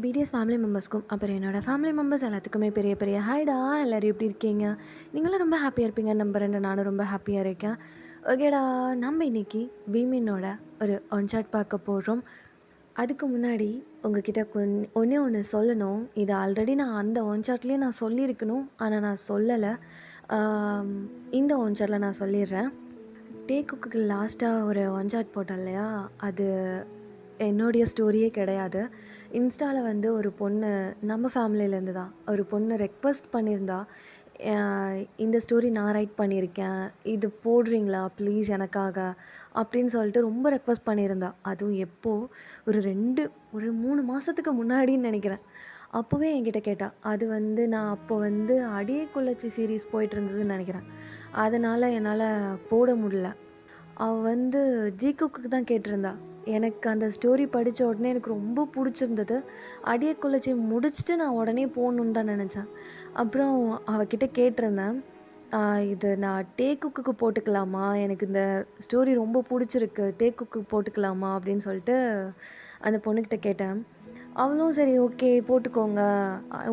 BDS family மெம்பர்ஸ்க்கும் அப்புறம் என்னோடய family members எல்லாத்துக்குமே பெரிய பெரிய ஹாய்டா. எல்லோரும் எப்படி இருக்கீங்க? நீங்களும் ரொம்ப ஹாப்பியாக இருப்பீங்கன்னு நம்புறேன். நானும் ரொம்ப ஹாப்பியாக இருக்கேன். ஓகேடா, நம்ம இன்றைக்கி வீமினோட ஒரு ஒன் ஷாட் பார்க்க போகிறோம். அதுக்கு முன்னாடி உங்ககிட்ட ஒன்றே ஒன்று சொல்லணும். இது ஆல்ரெடி நான் அந்த ஒன் ஷாட்லேயே நான் சொல்லியிருக்கணும், ஆனால் நான் சொல்லலை. இந்த ஒன் ஷாட்டில் நான் சொல்லிடுறேன். டேக்குக்கு லாஸ்ட்டாக ஒரு ஒன் ஷாட் போட்டேன் இல்லையா, அது என்னுடைய ஸ்டோரியே கிடையாது. இன்ஸ்டாவில் வந்து ஒரு பொண்ணு, நம்ம ஃபேமிலியிலேருந்து தான் ஒரு பொண்ணு ரெக்வெஸ்ட் பண்ணியிருந்தா, இந்த ஸ்டோரி நான் ரைட் பண்ணியிருக்கேன், இது போடுறீங்களா ப்ளீஸ் எனக்காக அப்படின்னு சொல்லிட்டு ரொம்ப ரெக்வெஸ்ட் பண்ணியிருந்தா. அதுவும் எப்போது ஒரு 3 மாதத்துக்கு முன்னாடின்னு நினைக்கிறேன். அப்போவே என்கிட்ட கேட்டால். அது வந்து நான் அப்போ வந்து அடியே குள்ளச்சி சீரீஸ் போயிட்டு இருந்ததுன்னு நினைக்கிறேன். அதனால் என்னால் போட முடியல. அவள் வந்து ஜிகுக்கு தான் கேட்டிருந்தா. எனக்கு அந்த ஸ்டோரி படித்த உடனே எனக்கு ரொம்ப பிடிச்சிருந்தது. அடியே குள்ளச்சி முடிச்சுட்டு நான் உடனே போகணுன்னு தான் நினச்சேன். அப்புறம் அவகிட்ட கேட்டிருந்தேன், இது நான் டேக்குக்கு போட்டுக்கலாமா, எனக்கு இந்த ஸ்டோரி ரொம்ப பிடிச்சிருக்கு, டேக்குக்கு போட்டுக்கலாமா அப்படின்னு சொல்லிட்டு அந்த பொண்ணுக்கிட்ட கேட்டேன். அவளும் சரி ஓகே போட்டுக்கோங்க,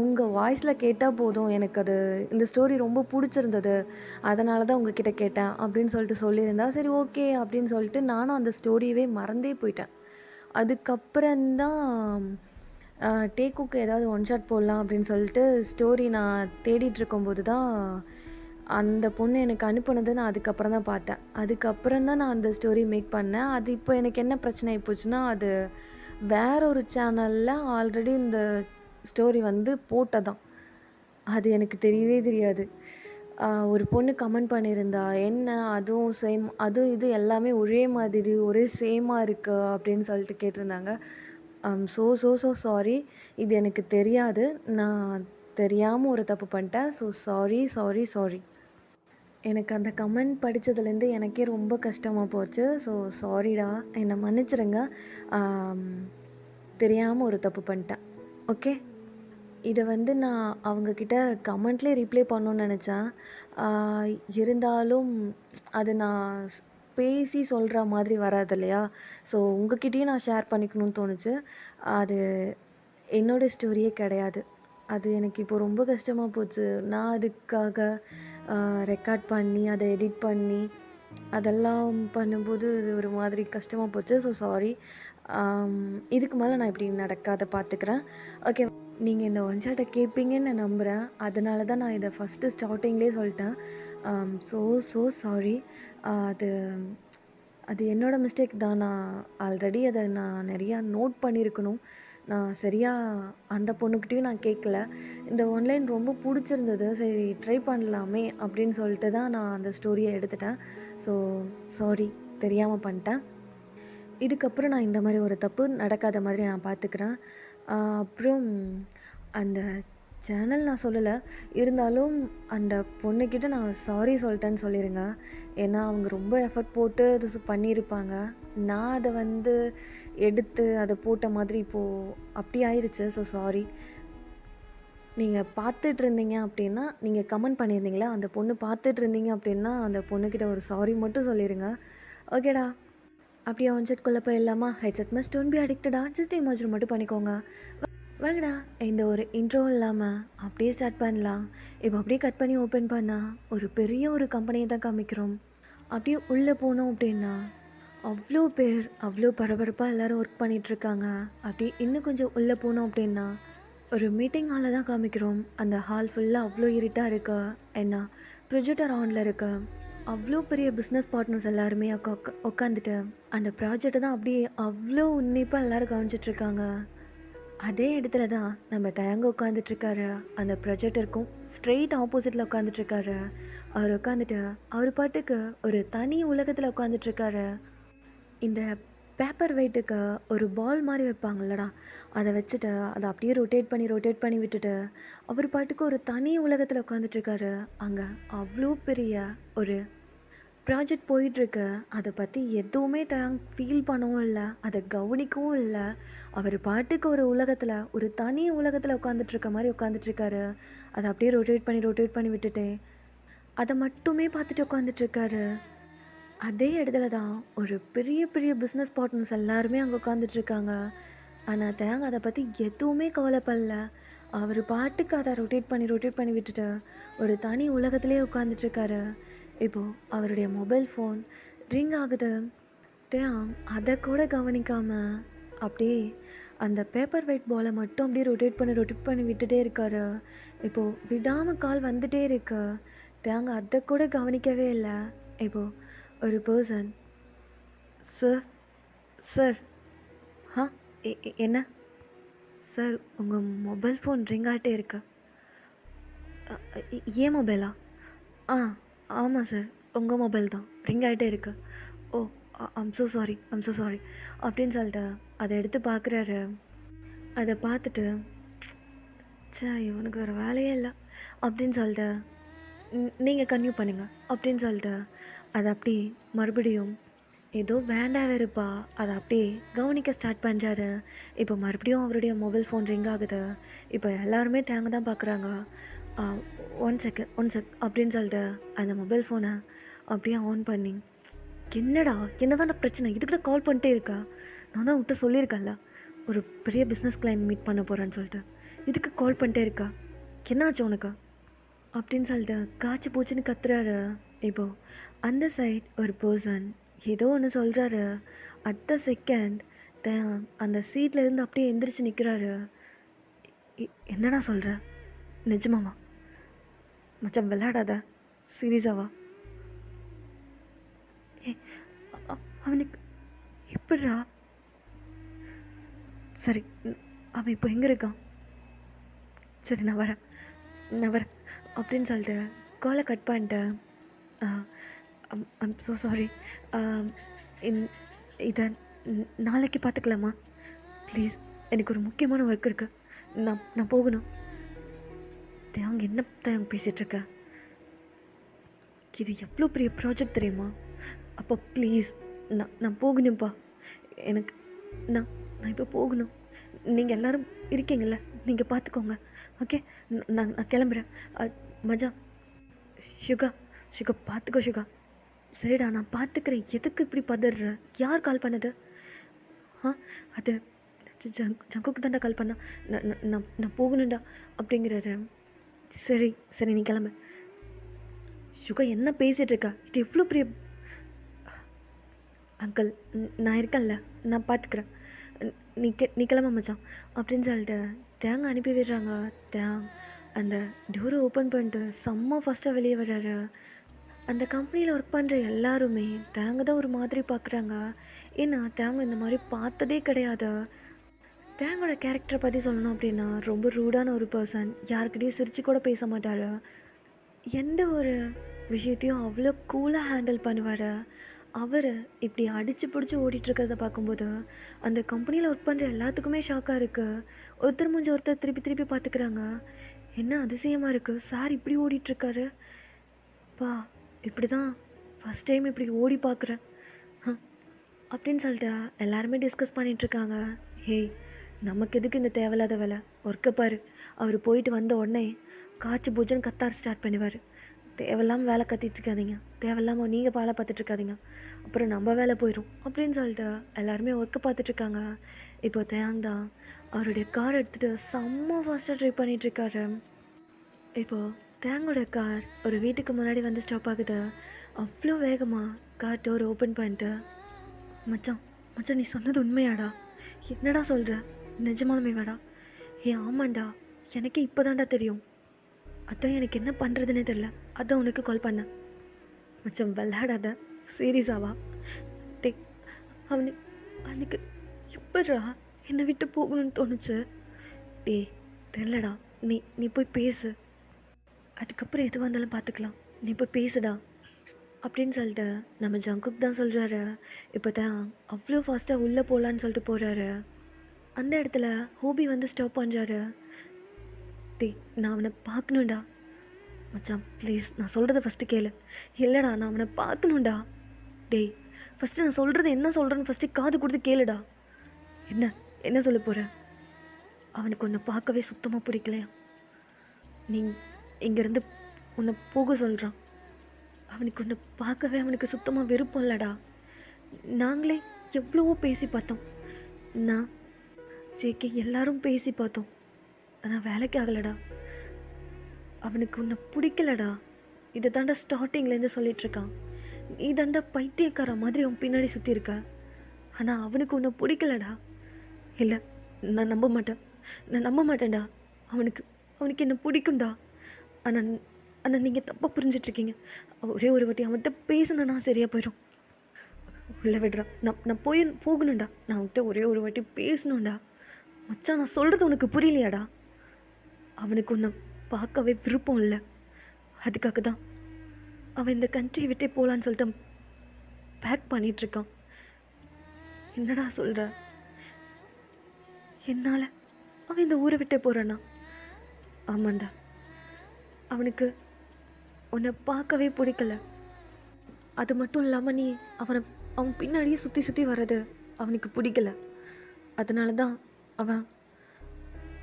உங்கள் வாய்ஸில் கேட்டால் போதும், எனக்கு அது இந்த ஸ்டோரி ரொம்ப பிடிச்சிருந்தது, அதனால தான் உங்ககிட்ட கேட்டேன் அப்படின்னு சொல்லிட்டு சொல்லியிருந்தா. சரி ஓகே அப்படின்னு சொல்லிட்டு நானும் அந்த ஸ்டோரியவே மறந்தே போயிட்டேன். அதுக்கப்புறந்தான் டேக்குக்கு ஏதாவது ஒன் ஷாட் போடலாம் அப்படின்னு சொல்லிட்டு ஸ்டோரி நான் தேடிட்டு இருக்கும்போது தான் அந்த பொண்ணு எனக்கு அனுப்புனது நான் அதுக்கப்புறம் தான் பார்த்தேன். அதுக்கப்புறம் தான் நான் அந்த ஸ்டோரி மேக் பண்ணேன். அது இப்போ எனக்கு என்ன பிரச்சனை ஆகிப்போச்சுன்னா, அது வேற ஒரு சேனலில் ஆல்ரெடி இந்த ஸ்டோரி வந்து போட்டதான். அது எனக்கு தெரியவே தெரியாது. ஒரு பொண்ணு கமெண்ட் பண்ணியிருந்தா, என்ன அதுவும் சேம், அதுவும் இது எல்லாமே ஒரே மாதிரி ஒரே சேமாக இருக்குது அப்படின்னு சொல்லிட்டு கேட்டிருந்தாங்க. ஸோ சாரி, இது எனக்கு தெரியாது, நான் தெரியாமல் ஒரு தப்பு பண்ணிட்டேன். So sorry sorry sorry. எனக்கு அந்த கமெண்ட் படித்ததுலேருந்து எனக்கே ரொம்ப கஷ்டமாக போச்சு. ஸோ சாரிடா, என்னை மன்னிச்சிருங்க. தெரியாமல் ஒரு தப்பு பண்ணிட்டேன். ஓகே, இதை வந்து நான் அவங்கக்கிட்ட கமெண்ட்லேயே ரிப்ளை பண்ணணுன்னு நினச்சேன். இருந்தாலும் அது நான் பேசி சொல்கிற மாதிரி வராது இல்லையா? ஸோ உங்ககிட்டயும் நான் ஷேர் பண்ணிக்கணும்னு தோணுச்சு. அது என்னோடய ஸ்டோரியே கிடையாது. அது எனக்கு இப்போ ரொம்ப கஷ்டமாக போச்சு. நான் அதுக்காக ரெக்கார்ட் பண்ணி அதை எடிட் பண்ணி அதெல்லாம் பண்ணும்போது இது ஒரு மாதிரி கஷ்டமாக போச்சு. So sorry. இதுக்கு மேலே நான் இப்படி நடக்காத பார்த்துக்கிறேன். ஓகே, நீங்கள் இந்த ஒன் ஷாட்டை கேட்பீங்கன்னு நான் நம்புகிறேன். அதனால தான் நான் இதை ஃபஸ்ட்டு ஸ்டார்டிங்லேயே சொல்லிட்டேன். So sorry. அது அது என்னோடய மிஸ்டேக் தான். நான் ஆல்ரெடி அதை நான் நிறையா நோட் பண்ணியிருக்கணும். நான் சரியாக அந்த பொண்ணுக்கிட்டேயும் நான் கேட்கல. இந்த ஆன்லைன் ரொம்ப பிடிச்சிருந்தது, சரி ட்ரை பண்ணலாமே அப்படின்னு சொல்லிட்டு தான் நான் அந்த ஸ்டோரியை எடுத்துட்டேன். ஸோ சாரி, தெரியாமல் பண்ணிட்டேன். இதுக்கப்புறம் நான் இந்த மாதிரி ஒரு தப்பு நடக்காத மாதிரி நான் பார்த்துக்கிறேன். அப்புறம் அந்த சேனல் நான் சொல்லலை, இருந்தாலும் அந்த பொண்ணுக்கிட்ட நான் சாரி சொல்லிட்டேன்னு சொல்லிடுங்க. ஏன்னா அவங்க ரொம்ப எஃபர்ட் போட்டு அது பண்ணியிருப்பாங்க. நான் அதை வந்து எடுத்து அதை போட்ட மாதிரி இப்போது அப்படி ஆயிடுச்சு. So sorry. நீங்கள் பார்த்துட்டு இருந்தீங்க அப்படின்னா, நீங்கள் கமெண்ட் பண்ணியிருந்தீங்களா, அந்த பொண்ணு பார்த்துட்டு இருந்தீங்க அப்படின்னா அந்த பொண்ணுக்கிட்ட ஒரு சாரி மட்டும் சொல்லிடுங்க. ஓகேடா, அப்படியே ஒன் ஷாட்குள்ளே போயிடலாமா? ஹெட்செட் மஸ்ட் டோன்ட் பி அடிக்டடா, ஜஸ்ட் இமேஜின் மட்டும் பண்ணிக்கோங்க. வாங்கடா, இந்த ஒரு இன்ட்ரோ இல்லாமல் அப்படியே ஸ்டார்ட் பண்ணலாம். இப்போ அப்படியே கட் பண்ணி ஓப்பன் பண்ணால் ஒரு பெரிய ஒரு கம்பெனியை தான் காமிக்கிறோம். அப்படியே உள்ளே போனோம் அப்படின்னா அவ்வளோ பேர், அவ்வளோ பரபரப்பாக எல்லோரும் ஒர்க் பண்ணிகிட்ருக்காங்க. அப்படியே இன்னும் கொஞ்சம் உள்ளே போனோம் அப்படின்னா ஒரு மீட்டிங் ஹாலை தான் காமிக்கிறோம். அந்த ஹால் ஃபுல்லாக அவ்வளோ இருட்டாக இருக்கா, என்ன ப்ரொஜெக்டர் ஆனில் இருக்கா, அவ்வளோ பெரிய பிஸ்னஸ் பார்ட்னர்ஸ் எல்லாருமே உட்காந்துட்டு அந்த ப்ராஜெக்டை தான் அப்படியே அவ்வளோ உன்னிப்பாக எல்லோரும் கவனிச்சிட்ருக்காங்க. அதே இடத்துல தான் நம்ம தயங்க உட்காந்துட்ருக்காரு. அந்த ப்ரொஜெக்டருக்கும் ஸ்ட்ரெயிட் ஆப்போசிட்டில் உட்காந்துட்ருக்காரு. அவர் உட்காந்துட்டு அவர் பாட்டுக்கு ஒரு தனி உலகத்தில் உட்காந்துட்ருக்காரு. இந்த பேப்பர் வெயிட்டுக்கு ஒரு பால் மாதிரி வைப்பாங்கல்லடா, அதை வச்சுட்டு அதை அப்படியே ரொட்டேட் பண்ணி விட்டுட்டு அவர் பாட்டுக்கு ஒரு தனி உலகத்தில் உட்காந்துட்ருக்காரு. அங்கே அவ்வளோ பெரிய ஒரு ப்ராஜெக்ட் போயிட்டுருக்கு. அதை பற்றி எதுவுமே ஃபீல் பண்ணவும் இல்லை, அதை கவனிக்கவும் இல்லை. அவர் பாட்டுக்கு ஒரு உலகத்தில், ஒரு தனி உலகத்தில் உட்காந்துட்ருக்க மாதிரி உட்காந்துட்ருக்காரு. அதை அப்படியே ரொட்டேட் பண்ணி விட்டுட்டு அதை மட்டுமே பார்த்துட்டு உட்காந்துட்ருக்காரு. அதே இடத்துல தான் ஒரு பெரிய பெரிய பிஸ்னஸ் பார்ட்னர்ஸ் எல்லாருமே அங்கே உட்காந்துட்ருக்காங்க. ஆனால் தேங்க அதை பற்றி எதுவுமே கவலைப்படல. அவர் பாட்டுக்கு அதை ரொட்டேட் பண்ணி விட்டுட்டு ஒரு தனி உலகத்திலே உட்காந்துட்ருக்காரு. இப்போது அவருடைய மொபைல் ஃபோன் ரிங் ஆகுது. தேங் அதை கூட கவனிக்காம அப்படியே அந்த பேப்பர் வெயிட் பாலை மட்டும் அப்படியே ரொட்டேட் பண்ணி விட்டுட்டே இருக்காரு. இப்போது விடாமல் கால் வந்துட்டே இருக்கு. தேங்க அதை கூட கவனிக்கவே இல்லை. இப்போது ஒரு பர்சன், சார் சார் ஆ என்ன சார், உங்கள் மொபைல் ஃபோன் ரிங் ஆகிட்டே இருக்கு. ஏன் மொபைலா? ஆ ஆமாம் சார், உங்கள் மொபைல் தான் ரிங் ஆகிட்டே இருக்கு. ஓ, ஐம் ஸோ சாரி அப்படின்னு சொல்லிட்டு அதை எடுத்து பார்க்குறாரு. அதை பார்த்துட்டு, ச்சே இவனுக்கு வேறு வேலையே இல்லை அப்படின்னு சொல்லிட்டு, நீங்கள் கன்டினியூ பண்ணுங்க அப்படின்னு சொல்லிட்டு அதை அப்படியே மறுபடியும் ஏதோ வேண்டாம் வெறுப்பா அதை அப்படியே கவனிக்க ஸ்டார்ட் பண்ணுறாரு. இப்போ மறுபடியும் அவருடைய மொபைல் ஃபோன் ரிங் ஆகுது. இப்போ எல்லாருமே தேங்க தான் பார்க்குறாங்க. ஒன் செக் அப்படின்னு சொல்லிட்டு அந்த மொபைல் ஃபோனை அப்படியே ஆன் பண்ணி, என்னடா என்னதான பிரச்சனை, இதுக்கிட்ட கால் பண்ணிட்டே இருக்கா? நான் தான் விட்டு சொல்லியிருக்கேன்ல ஒரு பெரிய பிஸ்னஸ் கிளைண்ட் மீட் பண்ண போகிறேன்னு சொல்லிட்டு, இதுக்கு கால் பண்ணிட்டே இருக்கா? என்னாச்சு உனக்கு அப்படின்னு சொல்லிட்டு காய்ச்சி பூச்சின்னு கத்துறாரு. இப்போது அந்த சைட் ஒரு பர்சன் ஏதோ ஒன்று சொல்கிறாரு. அடுத்த செகண்ட் அந்த சீட்லேருந்து அப்படியே எந்திரிச்சு நிற்கிறாரு. என்னடா சொல்கிற, நிஜமாவா? மச்சான் விளையாடாத, சீரியஸாவா? ஏ அவனுக்கு எப்படிரா? சரி, அவன் இப்போ எங்கே இருக்கான்? சரி நான் வரேன் அப்படின்னு சொல்லிட்டு காலை கட் பண்ணிட்டேன். I'm so sorry. இதை நாளைக்கு பார்த்துக்கலாமா ப்ளீஸ்? எனக்கு ஒரு முக்கியமான ஒர்க் இருக்குது, நான் போகணும். அவங்க என்ன தான் பேசிகிட்ருக்க? இது எவ்வளோ பெரிய ப்ராஜெக்ட் தெரியுமா? அப்போ ப்ளீஸ் நான் போகணும்ப்பா. எனக்கு நான் இப்போ போகணும். நீங்கள் எல்லோரும் இருக்கீங்கள்ல, நீங்கள் பார்த்துக்கோங்க. ஓகே, நான் கிளம்புறேன். மஜா, சுகா பார்த்துக்கோ சுகா. சரிடா நான் பார்த்துக்கிறேன். எதுக்கு இப்படி பதற? யார் கால் பண்ணது? அது ஜங்குக்கு தாண்டா கால் பண்ணா. நான் போகணுண்டா அப்படிங்கிறாரு. சரி நீ கிளம்பு. சுகா என்ன பேசிகிட்ருக்கா? இது எவ்வளோ பெரிய... அங்கிள் நான் இருக்கேன்ல, நான் பார்த்துக்கிறேன். நீ கிளம்ப மச்சான் அப்படின்னு சொல்லிட்டு தேங்க அனுப்பி விடுறாங்க. அந்த டோரை ஓப்பன் பண்ணிட்டு செம்ம ஃபஸ்ட்டாக வெளியே வர்றாரு. அந்த கம்பெனியில் ஒர்க் பண்ணுற எல்லாருமே தேங்க தான் ஒரு மாதிரி பார்க்குறாங்க. ஏன்னா தேங்க இந்த மாதிரி பார்த்ததே கிடையாது. தேங்கோட கேரக்டரை பற்றி சொல்லணும் அப்படின்னா ரொம்ப ரூடான ஒரு பர்சன். யாருக்கிட்டையும் சிரித்து கூட பேச மாட்டார். எந்த ஒரு விஷயத்தையும் அவ்வளோ கூலாக ஹேண்டில் பண்ணுவார். அவர் இப்படி அடித்து பிடிச்சி ஓடிட்டுருக்கிறத பார்க்கும்போது அந்த கம்பெனியில் ஒர்க் பண்ணுற எல்லாத்துக்குமே ஷாக்காக இருக்குது. ஒருத்தர் முடிஞ்ச ஒருத்தர் திருப்பி பார்த்துக்கிறாங்க. என்ன அதிசயமாக இருக்குது, சார் இப்படி ஓடிட்டுருக்காரு பா, இப்படி தான் ஃபஸ்ட் டைம் இப்படி ஓடி பார்க்குறேன் அப்படின்னு சொல்லிட்டு எல்லாருமே டிஸ்கஸ் பண்ணிகிட்ருக்காங்க. ஹேய், நமக்கு எதுக்கு இந்த தேவையில்லாத வேலை? ஒர்க்கை பாரு. அவர் போயிட்டு வந்த உடனே காய்ச்சி பூஜைன்னு கத்தார் ஸ்டார்ட் பண்ணுவார். தேவையில்லாமல் வேலை கத்திட்டுருக்காதீங்க, தேவையில்லாமல் நீங்கள் வேலை பார்த்துட்ருக்காதீங்க, அப்புறம் நம்ம வேலை போயிடும் அப்படின்னு சொல்லிட்டு எல்லாருமே ஒர்க்கை பார்த்துட்ருக்காங்க. இப்போ தான் அவருடைய கார் எடுத்துகிட்டு செம்ம ஃபாஸ்ட்டாக ட்ரைவ் பண்ணிகிட்ருக்காரு. இப்போது தேங்கோட கார் ஒரு வீட்டுக்கு முன்னாடி வந்து ஸ்டாப் ஆகுது. அவ்வளோ வேகமாக கார் டோர் ஓப்பன் பண்ணிட்டு, மச்சான் நீ சொன்னது உண்மையாடா? என்னடா சொல்கிற, நிஜமாலுமே வேடா? ஆமாண்டா, எனக்கே இப்போ தான்டா தெரியும். அதான் எனக்கு என்ன பண்ணுறதுனே தெரில, அதான் உனக்கு கால் பண்ணேன். மச்சான் விளையாடாத, சீரியஸாவா? டே அவனுக்கு எப்பட்றா என்னை விட்டு போகணும்னு தோணுச்சு? டே தெரிலடா, நீ போய் பேசு, அதுக்கப்புறம் எது வந்தாலும் பார்த்துக்கலாம், நீ போய் பேசுடா அப்படின்னு சொல்லிட்டு நம்ம ஜங்குக் தான் சொல்கிறாரு. இப்போ தான் அவ்வளோ ஃபாஸ்ட்டாக உள்ளே போகலான்னு சொல்லிட்டு போகிறாரு. அந்த இடத்துல ஹோபி வந்து ஸ்டாப் பண்ணுறாரு. டே நான் அவனை பார்க்கணுண்டா. மச்சான் ப்ளீஸ், நான் சொல்கிறத ஃபஸ்ட்டு கேளு. இல்லைடா, நான் அவனை பார்க்கணுண்டா. டேய் ஃபஸ்ட்டு நான் சொல்கிறது என்ன சொல்கிறேன்னு ஃபஸ்ட்டு காது கொடுத்து கேளுடா. என்ன சொல்ல போகிற? அவனுக்கு உன்னை பார்க்கவே சுத்தமாக பிடிக்கலையா? நீ இங்கேருந்து உன்னை போக சொல்கிறான். அவனுக்கு உன்னை பார்க்கவே அவனுக்கு சுத்தமாக விருப்பம் இல்லைடா. நாங்களே எவ்வளவோ பேசி பார்த்தோம். நான் ஜேகே எல்லாரும் பேசி பார்த்தோம். ஆனால் வேலைக்கு ஆகலடா. அவனுக்கு உன்னை பிடிக்கலடா. இதை தாண்டா ஸ்டார்டிங்லேருந்து சொல்லிகிட்ருக்கான். நீ தாண்டா பைத்தியக்கார மாதிரி அவன் பின்னாடி சுற்றி இருக்க. ஆனால் அவனுக்கு உன்னை பிடிக்கலடா. இல்லை, நான் நம்ப மாட்டேன்டா. அவனுக்கு என்னை பிடிக்கும்டா. ஆனால் நீங்கள் தப்பாக புரிஞ்சிட்ருக்கீங்க. ஒரே ஒரு வாட்டி அவன்கிட்ட பேசினா சரியாக போயிடும். இல்லை விடுறா, நான் போகணும்டா. நான் அவன்கிட்ட ஒரே ஒரு வாட்டி பேசணும்டா. மச்சான், நான் சொல்கிறது உனக்கு புரியலையாடா? அவனுக்கு உன்னை பார்க்கவே விருப்பம் இல்லை. அதுக்காக தான் அவன் இந்த கண்ட்ரியை விட்டே போகலான்னு சொல்லிட்டு பேக் பண்ணிகிட்ருக்கான். என்னடா சொல்கிற? என்னால் அவன் இந்த ஊரை விட்டே போகிறானா? ஆமாண்டா, அவனுக்கு உன்னை பார்க்கவே பிடிக்கல. அது மட்டும் இல்லாமல் நீ அவன் பின்னாடியே சுற்றி வர்றது அவனுக்கு பிடிக்கல. அதனால தான் அவன்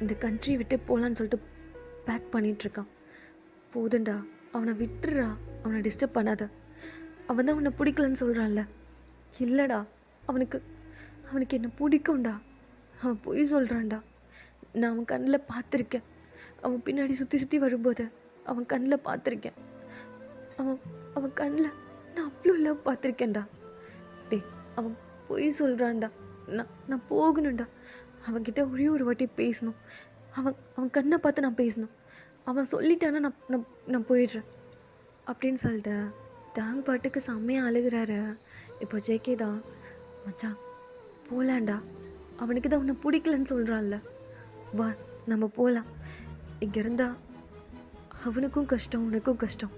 இந்த கண்ட்ரி விட்டே போகலான்னு சொல்லிட்டு பேக் பண்ணிகிட்ருக்கான். போதுண்டா, அவனை விட்டுறா. அவனை டிஸ்டர்ப் பண்ணாத. அவன் தான் அவனை பிடிக்கலன்னு சொல்கிறான்ல. இல்லைடா, அவனுக்கு என்ன பிடிக்கும்டா. அவன் பொய் சொல்கிறான்டா. நான் அவன் கண்ணில் பார்த்துருக்கேன். அவன் பின்னாடி சுற்றி வரும்போது அவன் கண்ணில் பார்த்துருக்கேன். அவன் கண்ணில் நான் அவ்வளோ லவ் பார்த்துருக்கேன்டா. அவன் பொய் சொல்கிறான்டா. நான் போகணும்டா. அவன்கிட்ட ஒரே ஒரு வாட்டி பேசணும். அவன் கண்ணை பார்த்து நான் பேசணும். அவன் சொல்லிட்டானா நான் போயிடுறேன் அப்படின்னு சொல்லிட்டு தாங் பாட்டுக்கு செம்மையாக அழுகிறாரு. இப்போ ஜேகே தான், மச்சான் போகலான்டா. அவனுக்கு தான் உன்னை பிடிக்கலன்னு சொல்கிறான்ல. வா, நம்ம போகலாம். இங்கே இருந்தால் அவனுக்கும் கஷ்டம், உனக்கும் கஷ்டம்.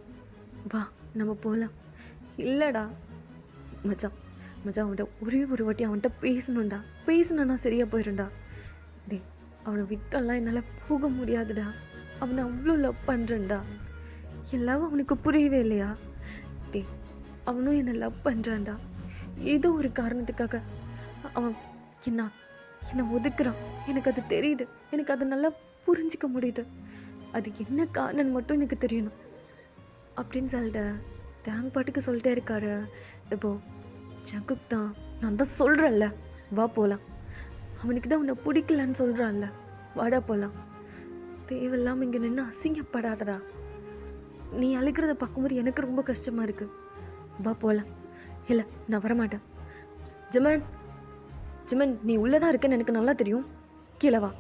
வா, நம்ம போகலாம். இல்லைடா மச்சான், அவன்கிட்ட ஒரே ஒரு வாட்டி அவன்கிட்ட பேசணும்டா. பேசணுன்னா சரியாக போயிடும்டா. அவனை விட்டெல்லாம் என்னால் போக முடியாதுடா. அவனை அவ்வளோ லவ் பண்ணுறேன்டா. எல்லாம் அவனுக்கு புரியவே இல்லையா? அவனும் என்னை லவ் பண்ணுறான்டா. ஏதோ ஒரு காரணத்துக்காக அவன் என்னை ஒதுக்குறான். எனக்கு அது தெரியுது. எனக்கு அதை நல்லா புரிஞ்சிக்க முடியுது. அது என்ன காரணம் மட்டும் எனக்கு தெரியணும் அப்படின்னு சொல்லிட்டு தேங்க் பாட்டுக்கு சொல்லிட்டே இருக்காரு. இப்போது ஜங்குக் தான், நான் தான் சொல்கிறேன்ல, வா போகலாம். அவனுக்கு தான் உன்னை பிடிக்கலன்னு சொல்கிறான்ல, வாடா போகலாம். தேவையில்லாமல் இங்கே நின்று அசிங்கப்படாதடா. நீ அழுகிறத பார்க்கும்போது எனக்கு ரொம்ப கஷ்டமாக இருக்குது. வா போகலாம். இல்லை, நான் வரமாட்டேன். ஜிமன், நீ உள்ளதாக இருக்கேன்னு எனக்கு நல்லா தெரியும். கீழே வா,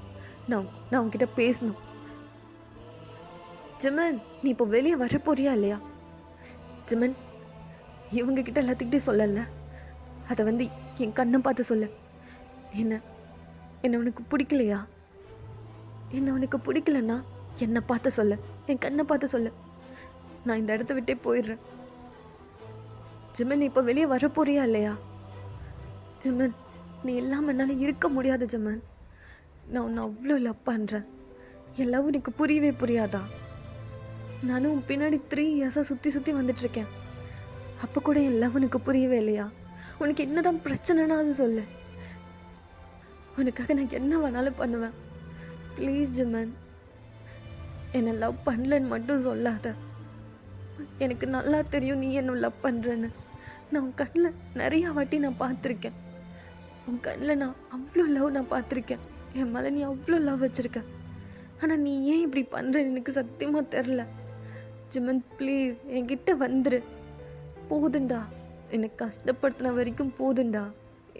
நான் உன்கிட்ட பேசணும். ஜிமன், நீ இப்போ வெளியே வர போறியா இல்லையா? ஜிமன், இவங்கக்கிட்ட எல்லாத்துக்கிட்டே சொல்லல. அதை என் கண்ணை பார்த்து சொல்லு. என்ன உனக்கு பிடிக்கலையா? என்ன உனக்கு பிடிக்கலன்னா என்னை பார்த்து சொல்லு. என் கண்ணை பார்த்து சொல்லு. நான் இந்த இடத்த விட்டே போயிடுறேன். ஜிமன், நீ இப்போ வெளியே வர போறியா இல்லையா? ஜிமன், நீ இல்லாமல் என்னால் இருக்க முடியாது. ஜிமன், நான் உன்னை அவ்வளோ லவ் பண்ணுறேன். என் லவ் உனக்கு புரியவே புரியாதா? நானும் உன் பின்னாடி 3 இயர்ஸாக சுற்றி வந்துட்டுருக்கேன். அப்போ கூட என் லவ் உனக்கு புரியவே இல்லையா? உனக்கு என்னதான் பிரச்சனைனா அது சொல்லு. உனக்காக நான் என்ன வேணாலும் பண்ணுவேன். ப்ளீஸ் ஜிமன், என்னை லவ் பண்ணலன்னு மட்டும் சொல்லாத. எனக்கு நல்லா தெரியும் நீ என்ன லவ் பண்ணுறேன்னு. நான் உன் கண்ணில் நிறையா வாட்டி நான் பார்த்துருக்கேன். உன் கண்ணில் நான் அவ்வளோ லவ் நான் பார்த்துருக்கேன். என் மேலே நீ அவ்வளோ லவ் வச்சுருக்க. ஆனால் நீ ஏன் இப்படி பண்ணுறேன்னு எனக்கு சத்தியமாக தெரில. ஜிமன், ப்ளீஸ் என்கிட்ட வந்துரு. போதுண்டா, என்னை கஷ்டப்படுத்தின வரைக்கும் போதுண்டா.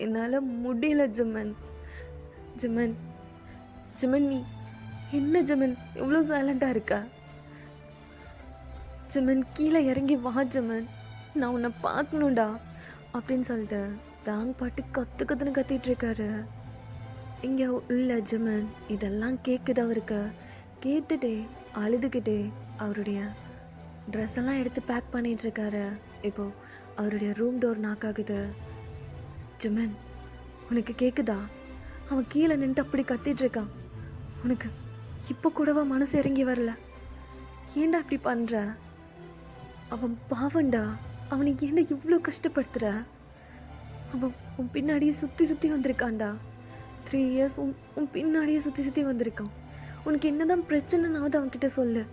என்னால் முடியல ஜிமன். ஜிமன், நீ என்ன ஜிமன் இவ்வளோ சைலண்டாக இருக்கா? ஜிமன், கீழே இறங்கி வா ஜிமன், நான் உன்னை பார்க்கணும்டா அப்படின்னு சொல்லிட்டு தாங் பாட்டு கற்றுன்னு கத்திட்டு இருக்காரு. இங்கே உள்ள ஜிமன் இதெல்லாம் கேட்குது அவருக்கு. கேட்டுட்டே அழுதுகிட்டே அவருடைய ட்ரெஸ் எல்லாம் எடுத்து பேக் பண்ணிகிட்ருக்காரு. இப்போது அவருடைய ரூம் டோர் நாக் ஆகுது. ஜிமன், உனக்கு கேட்குதா? அவன் கீழே நின்று அப்படி கத்திகிட்ருக்கான். உனக்கு இப்போ கூடவா மனசு இறங்கி வரல? ஏன்டா இப்படி பண்ணுற? அவன் பாவண்டா. அவனை ஏன்டா இவ்வளோ கஷ்டப்படுத்துகிற? அவன் உன் பின்னாடியே சுற்றி வந்திருக்கான்டா. 3 இயர்ஸ் உன் பின்னாடியே சுற்றி வந்திருக்கான். உனக்கு என்னதான் பிரச்சனைனாவது அவன்கிட்ட சொல்லு.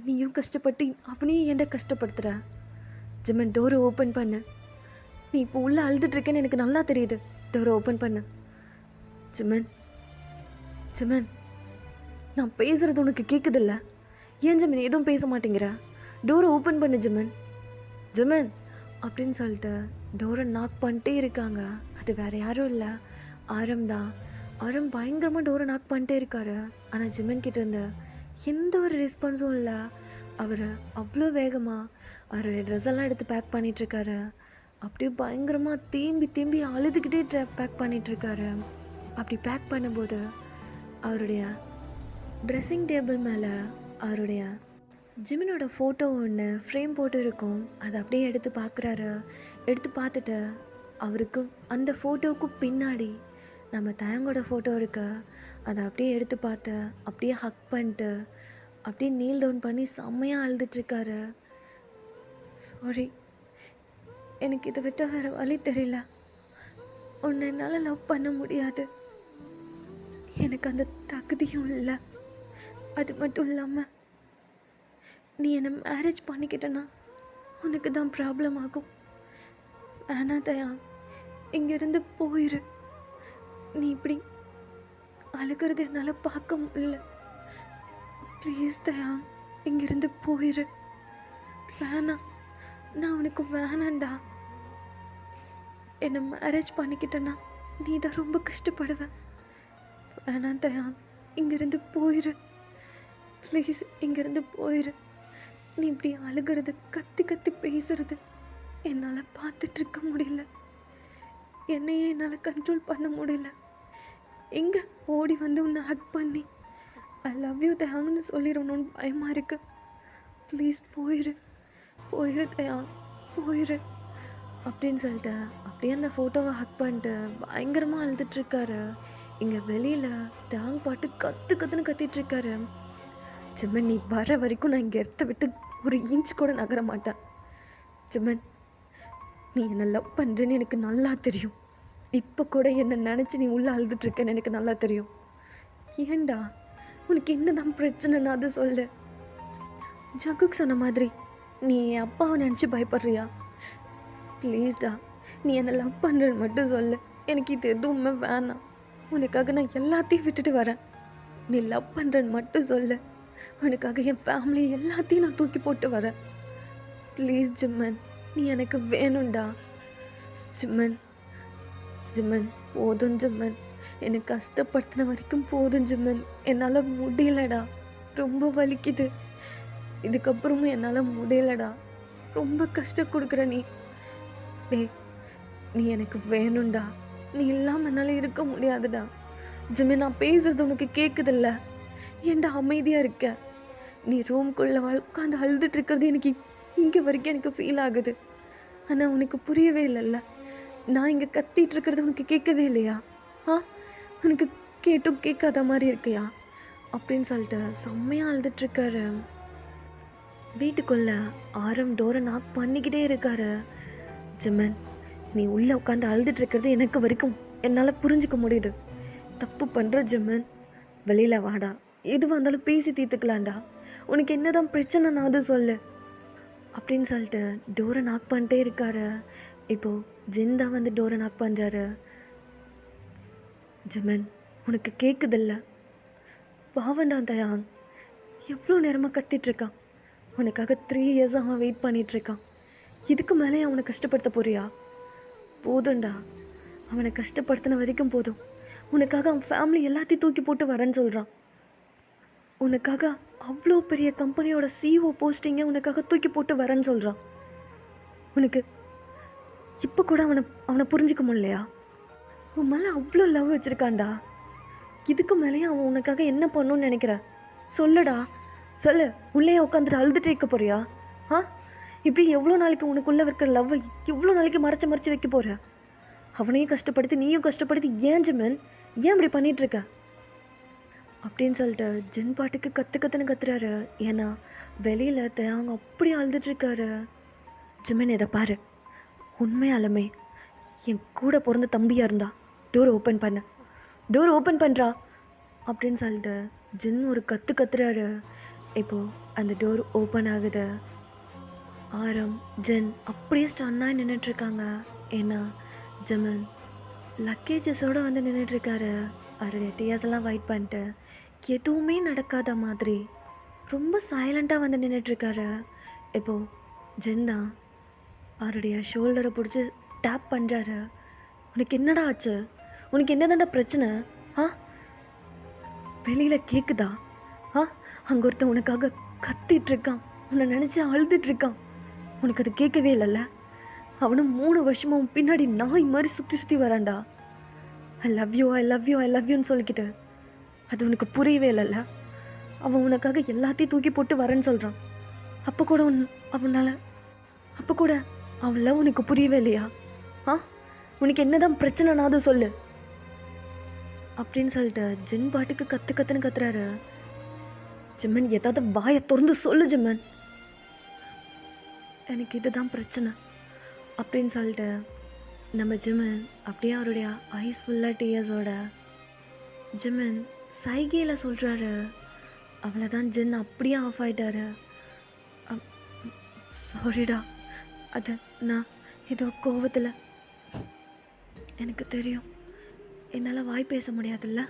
நீயும் கஷ்டப்பட்டு அவனையும் ஏன்டா கஷ்டப்படுத்துகிற? ஜிமன், டோரை ஓப்பன் பண்ணு. நீ இப்போ உள்ளே அழுதுட்ருக்கேன்னு எனக்கு நல்லா தெரியுது. டோரை ஓப்பன் பண்ணு. ஜிமன், ஜிமன், நான் பேசுறது உனக்கு கேட்குதில்ல? ஏன் ஜிமன் எதுவும் பேச மாட்டேங்கிற? டோரை ஓப்பன் பண்ணு ஜிமன். ஜிமன் அப்படின்னு சொல்லிட்டு டோரை நாக் பண்ணிட்டே இருக்காங்க. அது வேறு யாரும் இல்லை, ஆரம் தான். ஆரம் பயங்கரமாக டோரை நாக் பண்ணிட்டே இருக்காரு. ஆனால் ஜிமன் கிட்டேருந்து எந்த ஒரு ரெஸ்பான்ஸும் இல்லை. அவர் அவ்வளோ வேகமாக அவருடைய ட்ரெஸ் எல்லாம் எடுத்து பேக் பண்ணிகிட்ருக்காரு. அப்படியே பயங்கரமாக தேம்பி தேம்பி அழுதுகிட்டே பேக் பண்ணிகிட்ருக்காரு. அப்படி பேக் பண்ணும்போது அவருடைய ட்ரெஸ்ஸிங் டேபிள் மேலே அவருடைய ஜிமினோட ஃபோட்டோ ஒன்று ஃப்ரேம் போட்டு இருக்கும். அதை அப்படியே எடுத்து பார்க்குறாரு. எடுத்து பார்த்துட்டு அவருக்கு அந்த ஃபோட்டோவுக்கு பின்னாடி நம்ம தயங்கோட ஃபோட்டோ இருக்கு. அதை அப்படியே எடுத்து பார்த்து அப்படியே ஹக் பண்ணிட்டு அப்படியே நீல் டவுன் பண்ணி செம்மையாக அழுதுட்ருக்காரு. சாரி, எனக்கு இதை விட்ட வேறு வழி தெரியல. உன்னை என்னால் லவ் பண்ண முடியாது. எனக்கு அந்த தகுதியும் இல்லை. அது மட்டும் இல்லாமல் நீ என்னை மேரேஜ் பண்ணிக்கிட்டனா உனக்கு தான் ப்ராப்ளம் ஆகும். வேணா தயா, இங்கேருந்து போயிரு. நீ இப்படி அழுகிறது என்னால் பார்க்க முடியல. ப்ளீஸ் தயா, இங்கேருந்து போயிரு. வேணாம், நான் உனக்கு வேணாண்டா. என்னை மேரேஜ் பண்ணிக்கிட்டனா நீ தான் ரொம்ப கஷ்டப்படுவேன். வேணாம் தயா, இங்கேருந்து போயிரு. ப்ளீஸ் இங்கேருந்து போயிரு. நீ இப்படி அழுகிறது, கத்தி கத்தி பேசுறது என்னால் பார்த்துட்ருக்க முடியல. என்னையே என்னால் கண்ட்ரோல் பண்ண முடியல. எங்கே ஓடி வந்து உன்னை ஹக் பண்ணி ஐ லவ் யூ தயான்னு சொல்லிடணும்னு பயமாக இருக்கு. ப்ளீஸ் போயிரு, போயிரு தயா, போயிரு அப்படின்னு சொல்லிட்டு அப்படியே அந்த ஃபோட்டோவை ஹக் பண்ணிட்டு பயங்கரமாக அழுதுட்ருக்காரு. இங்கே வெளியில் தேங் பாட்டு கற்றுன்னு கத்திகிட்ருக்காரு. ஜிமன், நீ வர வரைக்கும் நான் இங்கே இடத்த விட்டு ஒரு இன்ச் கூட நகர மாட்டேன். ஜிமன், நீ என்னை லவ் பண்ணுறேன்னு எனக்கு நல்லா தெரியும். இப்போ கூட என்னை நினச்சி நீ உள்ளே அழுதுட்ருக்கேன்னு எனக்கு நல்லா தெரியும். ஏண்டா, உனக்கு என்ன தான் பிரச்சனைன்னு அது சொல்லு. ஜங்குக் சொன்ன மாதிரி நீ என் அப்பாவை நினச்சி பயப்படுறியா? ப்ளீஸ்டா, நீ என்னை லவ் பண்ணுறேன்னு மட்டும் சொல்லு. எனக்கு இது எதுவுமே வேணாம். உனக்காக நான் எல்லாத்தையும் விட்டுட்டு வரேன். நீ லவ் பண்ணுறேன்னு மட்டும் சொல்லு. உனக்காக என் ஃபேமிலி எல்லாத்தையும் நான் தூக்கி போட்டு வரேன். ப்ளீஸ் ஜிம்மன், நீ எனக்கு வேணும்டா. ஜிம்மன், ஜிம்மன் போதும் ஜிம்மன். என்னை கஷ்டப்படுத்தின வரைக்கும் போதும் ஜிம்மன். என்னால் முடியலடா, ரொம்ப வலிக்குது. இதுக்கப்புறமும் என்னால் முடியலடா. ரொம்ப கஷ்டம் கொடுக்குற நீ. நீ எனக்கு வேணும்டா. நீ இல்லாமல் என்னால் இருக்க முடியாதுடா. ஜிம்மன், நான் பேசுறது உனக்கு கேட்குதில்ல? ஏன்டா அமைதியாக இருக்க? நீ ரூம்குள்ளே உட்காந்து அழுதுட்டு இருக்கிறது எனக்கு இங்கே வரைக்கும் எனக்கு ஃபீல் ஆகுது. ஆனால் உனக்கு புரியவே இல்லைல்ல. நான் இங்கே கத்திட்டு இருக்கிறது உனக்கு கேட்கவே இல்லையா? உனக்கு கேட்டும் கேட்காத மாதிரி இருக்கியா அப்படின்னு சொல்லிட்டு செம்மையாக அழுதுட்ருக்காரு. வீட்டுக்குள்ளே ஆரம் டோரை நாக் பண்ணிக்கிட்டே இருக்காரு. ஜிம்மன், நீ உள்ளே உட்காந்து அழுதுட்ருக்கிறது எனக்கு வரைக்கும் என்னால் புரிஞ்சிக்க முடியுது. தப்பு பண்ணுற ஜிம்மன். வெளியில் வாடா, எது வந்தாலும் பேசி தீர்த்துக்கலாம்டா. உனக்கு என்ன தான் பிரச்சனை நான் அது சொல்லு அப்படின்னு சொல்லிட்டு டோரை நாக் பண்ணிட்டே இருக்காரு. இப்போது ஜின் தான் வந்து டோரை நாக் பண்ணுறாரு. ஜிமன், உனக்கு கேட்குதில்ல? பாவண்டான் தயாங் எவ்வளோ நேரமாக கத்திட்ருக்கான். உனக்காக 3 years அவன் வெயிட் பண்ணிகிட்ருக்கான். இதுக்கு மேலே அவனை கஷ்டப்படுத்த போறியா? போதும்டா, அவனை கஷ்டப்படுத்தின வரைக்கும் போதும். உனக்காக அவன் ஃபேமிலி எல்லாத்தையும் தூக்கி போட்டு வரேன்னு சொல்கிறான். உனக்காக அவ்வளோ பெரிய கம்பெனியோட CEO போஸ்டிங்கை உனக்காக தூக்கி போட்டு வரேன்னு சொல்கிறான். உனக்கு இப்போ கூட அவனை புரிஞ்சிக்க முடியலையா? உன் மேலே அவ்வளோ லவ் வச்சுருக்கான்டா. இதுக்கு மேலேயும் அவன் உனக்காக என்ன பண்ணணும்னு நினைக்கிற? சொல்லுடா, சொல்லு. உள்ளே உட்காந்துட்டு அழுதுட்டு இருக்க போறியா? இப்படி எவ்வளோ நாளைக்கு உனக்குள்ளே இருக்கிற லவ்வை எவ்வளோ நாளைக்கு மறைச்சி வைக்க போகிற? அவனையும் கஷ்டப்படுத்தி நீயும் கஷ்டப்படுத்தி ஏன் ஜிமன், ஏன் இப்படி பண்ணிகிட்ருக்க அப்படின்னு சொல்லிட்டு ஜின் பாட்டுக்கு கற்றுன்னு கத்துறாரு. ஏன்னா வெளியில் தேங்க அப்படி அழுதுட்ருக்காரு. ஜிமன், இதை பாரு, உண்மையாலுமே என் கூட பிறந்த தம்பியாக இருந்தா டோர் ஓப்பன் பண்ண, டோர் ஓப்பன் பண்ணுறா அப்படின்னு சொல்லிட்டு ஜின் ஒரு கத்துறாரு. இப்போது அந்த டோர் ஓப்பன் ஆகுது. ஆரம் ஜின் அப்படியே ஸ்டன்னாக நின்றுட்டுருக்காங்க. ஏன்னா ஜிமன் லக்கேஜஸோடு வந்து நின்றுட்டுருக்காரு. அவருடைய டீயர்ஸ் எல்லாம் வைட் பண்ணிட்டு எதுவுமே நடக்காத மாதிரி ரொம்ப சைலண்ட்டாக வந்து நின்றுட்டுருக்காரு. இப்போது ஜென் தான் அவருடைய ஷோல்டரை பிடிச்சி டேப் பண்ணுறாரு. உனக்கு என்னடா ஆச்சு? உனக்கு என்னதான்டா பிரச்சனை? ஆ, வெளியில் கேட்குதா? ஆ, அங்கே ஒருத்தன் உனக்காக கத்திட்டுருக்கான், உன்னை நினச்சி அழுதுட்ருக்கான். உனக்கு அது கேட்கவே இல்லைல்ல? அவனும் 3 வருஷமாக உன் பின்னாடி நாய் மாதிரி சுற்றி சுற்றி வரான்டா. I love you, I love you, I love யூன்னு சொல்லிக்கிட்டு. அது உனக்கு புரியவே இல்லைல்ல? அவன் உனக்காக எல்லாத்தையும் தூக்கி போட்டு வரேன்னு சொல்கிறான். அப்போ கூட அப்போ கூட அவன் லவ் உனக்கு புரியவே இல்லையா? ஆ, உனக்கு என்னதான் பிரச்சனைனாவது சொல்லு அப்படின்னு சொல்லிட்டு ஜின் பாட்டுக்கு கத்துன்னு கத்துறாரு. ஜிம்மன், ஏதாவது வாயை திறந்து சொல்லு ஜிம்மன், எனக்கு இதுதான் பிரச்சனை அப்படின்னு சொல்லிட்டு நம்ம ஜிம்மன் அப்படியே அவருடைய ஐஸ் ஃபுல்லாக டீயர்ஸோட ஜிம்மன் சைகையில் சொல்கிறாரு. அவ்வளோதான், ஜின் அப்படியே ஆஃப் ஆகிட்டாரு. சாரிடா, அது நான் ஏதோ கோவத்தில். எனக்கு தெரியும் என்னால் வாய் பேச முடியாதுல்ல,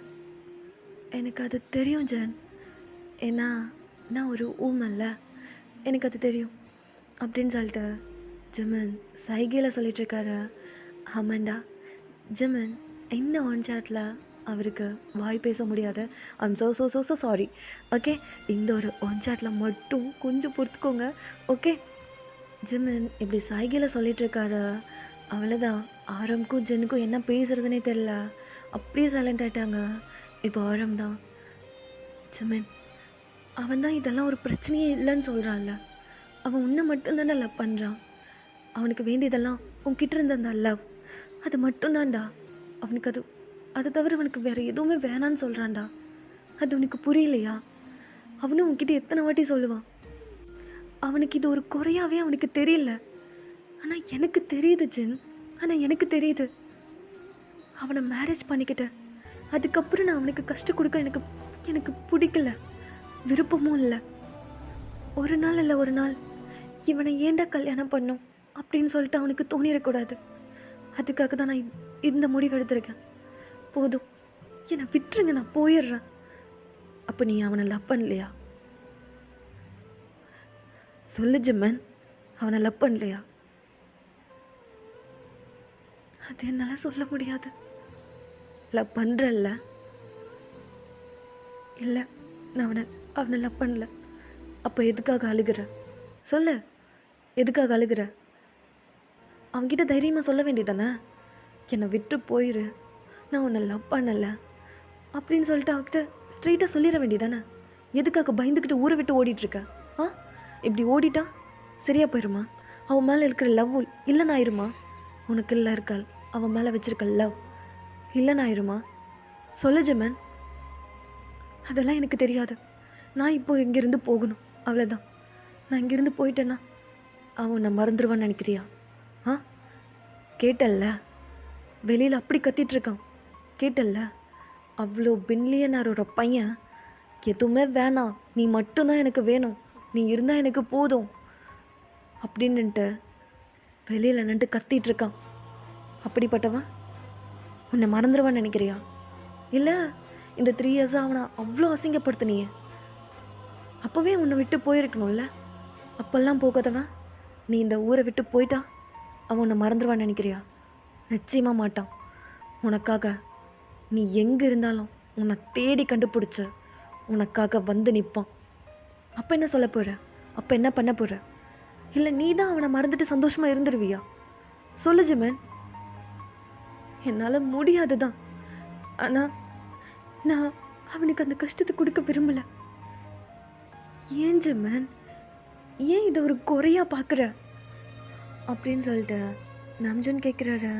எனக்கு அது தெரியும் ஜென். ஏன்னா நான் ஒரு ஊமல்ல, எனக்கு அது தெரியும் அப்படின்னு சொல்லிட்டு ஜிம்மன் சைகையில் சொல்லிகிட்ருக்காரு. ஆமாண்டா ஜிம்மன், இந்த ஒன் ஷாட்டில் அவருக்கு வாய் பேச முடியாது. I'm so sorry. ஓகே, இந்த ஒரு ஒன் ஷாட்டில் மட்டும் கொஞ்சம் பொறுத்துக்கோங்க. ஓகே, ஜிம்மன் இப்படி சைகையில் சொல்லிகிட்ருக்காரு. அவ்வளோதான், ஆரம்க்கும் ஜென்னுக்கும் என்ன பேசுகிறதுனே தெரில, அப்படியே சைலண்ட் ஆகிட்டாங்க. இப்போ ஆரம் தான், ஜிம்மன் அவன் தான் இதெல்லாம் ஒரு பிரச்சனையே இல்லைன்னு சொல்கிறான்ல, அவன் உன்னை மட்டும்தானே லவ் பண்ணுறான். அவனுக்கு வேண்டியதெல்லாம் உன்கிட்ட இருந்த அந்த லவ், அது மட்டும்தான்டா அவனுக்கு. அதை தவிர அவனுக்கு வேறு எதுவுமே வேணான்னு சொல்கிறான்டா. அது உனக்கு புரியலையா? அவனும் உன்கிட்ட எத்தனை வாட்டி சொல்லுவான். அவனுக்கு இது ஒரு குறையாவே அவனுக்கு தெரியல. ஆனால் எனக்கு தெரியுது ஜென், ஆனால் எனக்கு தெரியுது. அவனை மேரேஜ் பண்ணிக்கிட்டேன், அதுக்கப்புறம் நான் அவனுக்கு கஷ்டம் கொடுக்க எனக்கு பிடிக்கல, விருப்பமும் இல்லை. ஒரு நாள் இல்லை ஒரு நாள் இவனை ஏண்டா கல்யாணம் பண்ணும் அப்படின்னு சொல்லிட்டு அவனுக்கு தோணிடக்கூடாது. அதுக்காக தான் நான் இந்த முடிவு எடுத்திருக்கேன். போதும், என்னை விட்டுருங்க, நான் போயிடுறேன். அப்போ நீ அவனை லவ் பண்ணலையா? சொல்லு ஜிம்மன், அவனை லவ் பண்ணலையா? அது என்னால் சொல்ல முடியாது. லவ் பண்ணுறல்ல? இல்லை, நான் அவனை லவ் பண்ணல. அப்போ எதுக்காக அழுகிற? சொல்ல, எதுக்காக அழுகிற? அவன்கிட்ட தைரியமாக சொல்ல வேண்டியதானே, என்னை விட்டு போயிரு, நான் உன்னை லவ் பண்ணலை அப்படின்னு சொல்லிட்டு அவகிட்ட ஸ்ட்ரெயிட்டாக சொல்லிட வேண்டியதானே. எதுக்காக பயந்துக்கிட்டு ஊரை விட்டு ஓடிட்டுருக்க? ஆ, இப்படி ஓடிட்டா சரியாக போயிடுமா? அவன் மேலே இருக்கிற லவ் இல்லைன்னு ஆயிருமா? உனக்கு இல்லை இருக்காள் அவன் மேலே வச்சுருக்க லவ் இல்லைன்னு ஆயிருமா? சொல்லு ஜிம்மன். அதெல்லாம் எனக்கு தெரியாது. நான் இப்போது இங்கேருந்து போகணும், அவ்வளோதான். நான் இங்கேருந்து போயிட்டேன்னா அவன் உன்னை மறந்துடுவான்னு நினைக்கிறியா? ஆ, கேட்டல்ல, வெளியில் அப்படி கத்திகிட்ருக்கான், கேட்டல்ல? அவ்வளோ பில்லியனரோட பையன் எதுவுமே வேணாம், நீ மட்டும்தான் எனக்கு வேணும், நீ இருந்தால் எனக்கு போதும் அப்படின்னுட்டு வெளியில் நின்று கத்திகிட்ருக்கான். அப்படிப்பட்டவன் உன்னை மறந்துடுவான்னு நினைக்கிறியா? இல்லை, இந்த 3 இயர்ஸாக அவனை அவ்வளோ அசிங்கப்படுத்தினியே, அப்போவே உன்னை விட்டு போயிருக்கணும்ல. அப்போல்லாம் போகாதவன் நீ இந்த ஊரை விட்டு போயிட்டா அவன் உன்னை மறந்துடுவான்னு நினைக்கிறியா? நிச்சயமாக மாட்டான். உனக்காக நீ எங்கே இருந்தாலும் உன்னை தேடி கண்டுபிடிச்ச உனக்காக வந்து நிற்பான். அப்போ என்ன சொல்ல போகிற? அப்போ என்ன பண்ண போகிற? இல்லை நீ தான் அவனை மறந்துட்டு சந்தோஷமாக இருந்துருவியா? சொல்லு ஜிம்மன். என்னால் முடியாது தான், ஆனால் நான் அவனுக்கு அந்த கஷ்டத்தை கொடுக்க விரும்பலை. ஏன் ஜிம்மன், ஏன் இதை ஒரு குறையாக பார்க்குற அப்படின்னு சொல்லிட்டு நம்ஜன் கேட்குறாரு.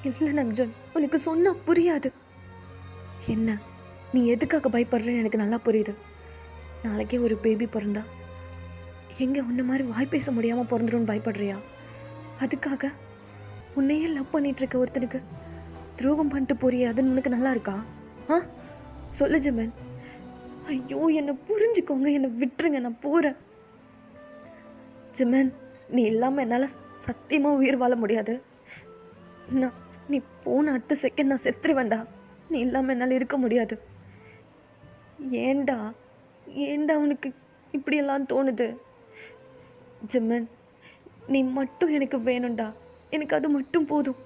இல்லை நம்ஜன், உனக்கு சொன்னால் புரியாது. என்ன, நீ எதுக்காக பயப்படுறேன்னு எனக்கு நல்லா புரியுது. நாளைக்கே ஒரு பேபி பிறந்தா எங்கே உன்ன மாதிரி வாய் பேச முடியாமல் பிறந்துருன்னு பயப்படுறியா? அதுக்காக உன்னையே லவ் பண்ணிகிட்ருக்க ஒருத்தனுக்கு துரோகம் பண்ணிட்டு போறியா? அதுன்னு உனக்கு நல்லா இருக்கா? ஆ, சொல்லு ஜிம்மன். ஐயோ, என்னை புரிஞ்சுக்கோங்க, என்னை விட்டுருங்க, நான் போகிறேன். ஜிம்மன், நீ இல்லாமல் என்னால் சத்தியமாக உயிர் வாழ முடியாது. நீ போன அடுத்த செகண்ட் நான் செத்துருவேண்டா. நீ இல்லாமல் என்னால் இருக்க முடியாது. ஏன்டா ஏன்டா உனக்கு இப்படியெல்லாம் தோணுது? ஜிம்மன், நீ மட்டும் எனக்கு வேணும்டா. எனக்கு அது மட்டும் போதும்.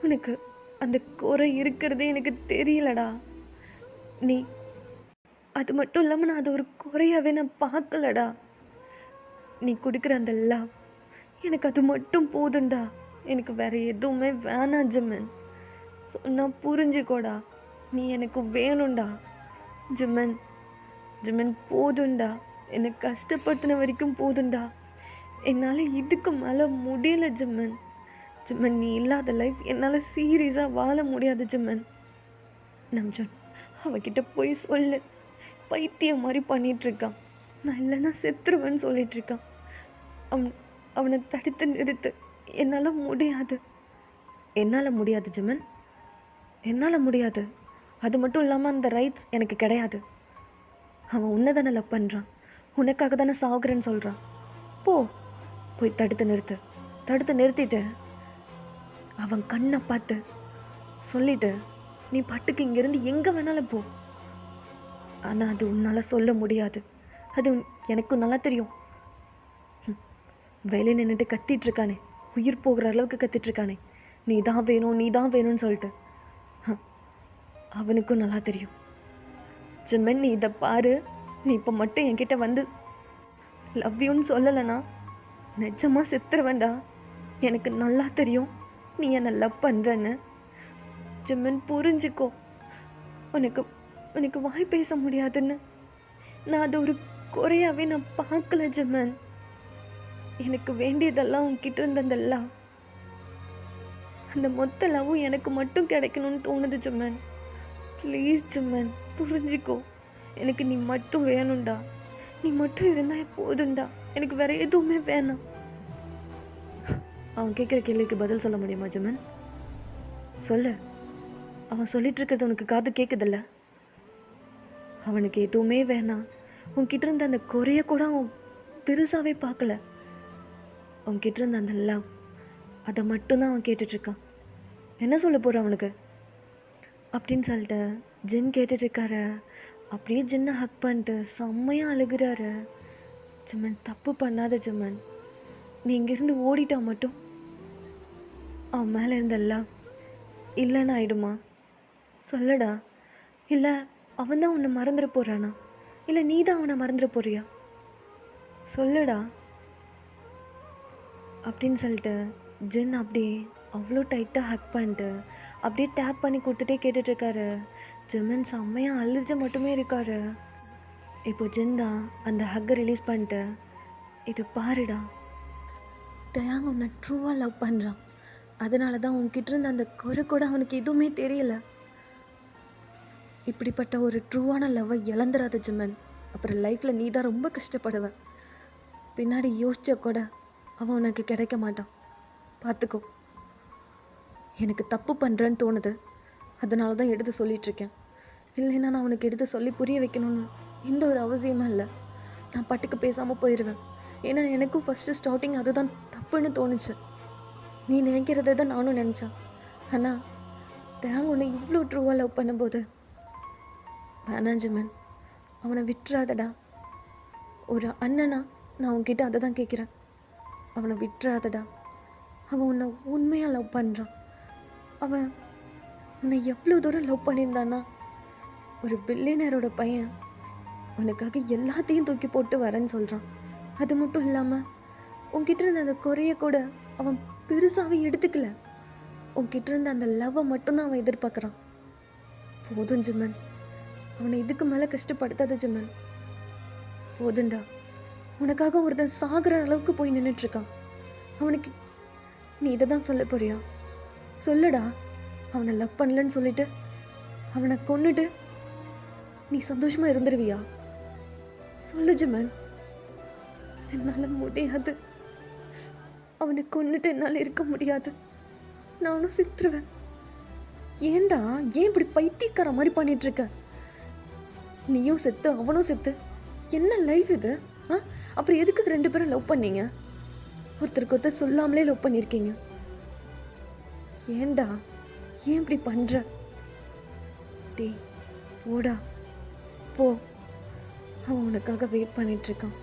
உனக்கு அந்த குறை இருக்கிறதே எனக்கு தெரியலடா. நீ அது மட்டும் இல்லாமல் நான் அதை ஒரு குறையாவே நான் பார்க்கலடா. நீ கொடுக்குற அந்த லவ் எனக்கு அது மட்டும் போதும்டா. எனக்கு வேற எதுவுமே வேணாம் ஜிம்மன். சொன்னா புரிஞ்சுக்கோடா. நீ எனக்கு வேணும்டா. ஜிம்மன் ஜிம்மன் போதும்டா. என்னை கஷ்டப்படுத்தின வரைக்கும் போதும்டா. என்னால் இதுக்கு மேலே முடியல ஜிம்மன். ஜிம்மன், நீ இல்லாத லைஃப் என்னால் சீரியஸாக வாழ முடியாது ஜிம்மன். நம்ஜன், அவகிட்ட போய் சொல்லு. பைத்தியம் மாதிரி பண்ணிகிட்ருக்கான். நான் இல்லைன்னா செத்துருவேன்னு சொல்லிகிட்ருக்கான். அவனை தடுத்து நிறுத்து. என்னால் முடியாது. என்னால் முடியாது ஜிம்மன், என்னால் முடியாது. அது மட்டும் இல்லாமல் அந்த ரைட்ஸ் எனக்கு கிடையாது. அவன் உன்னை தானே லவ் பண்ணுறான். உனக்காக தானே சாகுறேன்னு சொல்கிறான். போய் தடுத்து நிறுத்து. தடுத்து நிறுத்திட்டு அவன் கண்ணை பார்த்து சொல்லிட்டு நீ பாட்டுக்கு இங்கேருந்து எங்கே வேணாலும் போ. ஆனால் அது உன்னால் சொல்ல முடியாது. அது எனக்கும் நல்லா தெரியும். வெளியே நின்றுட்டு கத்திகிட்ருக்கானே, உயிர் போகிற அளவுக்கு கத்திகிட்ருக்கானே, நீ தான் வேணும் நீ தான் வேணும்னு சொல்லிட்டு. அவனுக்கும் நல்லா தெரியும். ஜிம்மன், நீ இதை பாரு. நீ இப்போ மட்டும் என்கிட்ட வந்து லவ் யூன்னு சொல்லலைன்னா நிஜமாக செத்துருவேண்டா. எனக்கு நல்லா தெரியும் நீ என்னை லவ் பண்ணுறன்னு. ஜிம்மன், புரிஞ்சுக்கோ. உனக்கு வாய் பேச முடியாதுன்னு நான் அது ஒரு குறையாவே நான் பார்க்கல ஜிம்மன். எனக்கு வேண்டியதெல்லாம் உன்கிட்ட இருந்ததெல்லாம் அந்த மொத்த லவ்வும் எனக்கு மட்டும் கிடைக்கணும்னு தோணுது ஜிம்மன். ப்ளீஸ் ஜிம்மன், புரிஞ்சுக்கோ. எனக்கு நீ மட்டும் வேணும்டா. நீ மட்டும் இருந்தால் போதும்டா. எனக்கு வேற எதுவுமே வேணாம். அவன் கேட்குற கேள்விக்கு பதில் சொல்ல முடியுமா ஜிம்மன்? சொல்லு. அவன் சொல்லிட்டு இருக்கிறது உனக்கு காது கேட்குதில்ல? அவனுக்கு எதுவுமே வேணாம். உன்கிட்ட இருந்த அந்த குறைய கூட அவன் பெருசாகவே பார்க்கல. உன்கிட்ட இருந்த அந்த லவ், அதை மட்டும்தான் அவன் கேட்டுட்ருக்கான். என்ன சொல்ல போகிறான் அவனுக்கு அப்படின்னு சொல்லிட்டு ஜின் கேட்டுட்ருக்காரு. அப்படியே ஜின்னை ஹக் பண்ணிட்டு செம்மையாக அழுகிறாரு. ஜிம்மன், தப்பு பண்ணாத ஜிம்மன். நீ இங்கேருந்து ஓடிட்டா மட்டும் அவன் மேலே இருந்த லவ் இல்லைன்னு ஆயிடுமா? சொல்லடா. இல்லை அவன் தான் உன்னை மறந்துட போகிறானா? இல்லை நீ தான் அவனை மறந்துட போறியா? சொல்லுடா அப்படின்னு சொல்லிட்டு ஜின் அப்படியே அவ்வளோ டைட்டாக ஹக் பண்ணிட்டு அப்படியே டேப் பண்ணி கொடுத்துட்டே கேட்டுட்ருக்காரு. ஜிம்மன் செம்மையாக அழுதுட்டு மட்டுமே இருக்காரு. இப்போ ஜின் தான் அந்த ஹக்கை ரிலீஸ் பண்ணிட்டு, இது பாருடா, தயாங் உன்னை ட்ரூவாக லவ் பண்ணுறான். அதனால தான் உன்கிட்ட இருந்த அந்த குறை கூட அவனுக்கு எதுவுமே தெரியல. இப்படிப்பட்ட ஒரு ட்ரூவான லவ்வை இழந்துடாத ஜிம்மன். அப்புறம் லைஃப்பில் நீ தான் ரொம்ப கஷ்டப்படுவ. பின்னாடி யோசிச்ச கூட அவன் உனக்கு கிடைக்க மாட்டான். பார்த்துக்கோ. எனக்கு தப்பு பண்ணுறேன்னு தோணுது. அதனால தான் எடுத்து சொல்லிகிட்ருக்கேன். இல்லைன்னா நான் அவனுக்கு எடுத்து சொல்லி புரிய வைக்கணும்னு எந்த ஒரு அவசியமும் இல்லை. நான் பாட்டுக்கு பேசாமல் போயிடுவேன். ஏன்னா எனக்கும் ஃபஸ்ட்டு ஸ்டார்டிங் அதுதான் தப்புன்னு தோணுச்சு. நீ நினைக்கிறத தான் நானும் நினச்சேன். ஆனால் தேங்க உன்னை இவ்வளோ ட்ரூவாக லவ் பண்ணும்போது வேணாம் ஜிம்மன், அவனை விட்டுறாதடா. ஒரு அண்ணனா நான் உன்கிட்ட அதை தான் கேட்குறேன். அவனை விட்டுறாதடா. அவன் உன்னை உண்மையாக லவ் பண்ணுறான். அவன் உன்னை எவ்வளோ தூரம் லவ் பண்ணியிருந்தானா, ஒரு பில்லியனரோட பையன் உனக்காக எல்லாத்தையும் தூக்கி போட்டு வரேன்னு சொல்கிறான். அது மட்டும் இல்லாமல் உன்கிட்ட இருந்த அந்த குறைய கூட அவன் பெருசாகவே எடுத்துக்கல. உன்கிட்ட இருந்த அந்த லவ்வை மட்டும்தான் அவன் எதிர்பார்க்குறான். போதும் ஜிம்மன், அவனை இதுக்கு மேலே கஷ்டப்படுத்தாத ஜிம்மன். போதுண்டா. உனக்காக ஒருத்தன் சாகிற அளவுக்கு போய் நின்றுட்டுருக்கான். அவனுக்கு நீ இதை தான் சொல்ல போறியா? சொல்லுடா. அவனை லவ் பண்ணலன்னு சொல்லிட்டு அவனை கொன்னுட்டு நீ சந்தோஷமாக இருந்துருவியா? சொல்லு ஜிம்மன். என்னால் முடியாது. அவனை கொன்னுட்டு என்னால் இருக்க முடியாது. நானும் செத்துருவேன். ஏன்டா, ஏன் இப்படி பைத்தியக்கார மாதிரி பண்ணிகிட்ருக்க? நீயும் செத்து அவனும் செத்து என்ன லைஃப் இது? அப்புறம் எதுக்கு 2 பேரும் லவ் பண்ணீங்க? ஒருத்தருக்கு ஒருத்தர் சொல்லாமலே லவ் பண்ணியிருக்கீங்க. ஏன்டா, ஏன் இப்படி பண்ணுற? டேய் போடா போ. அவன் உனக்காக வெயிட் பண்ணிகிட்ருக்கான்.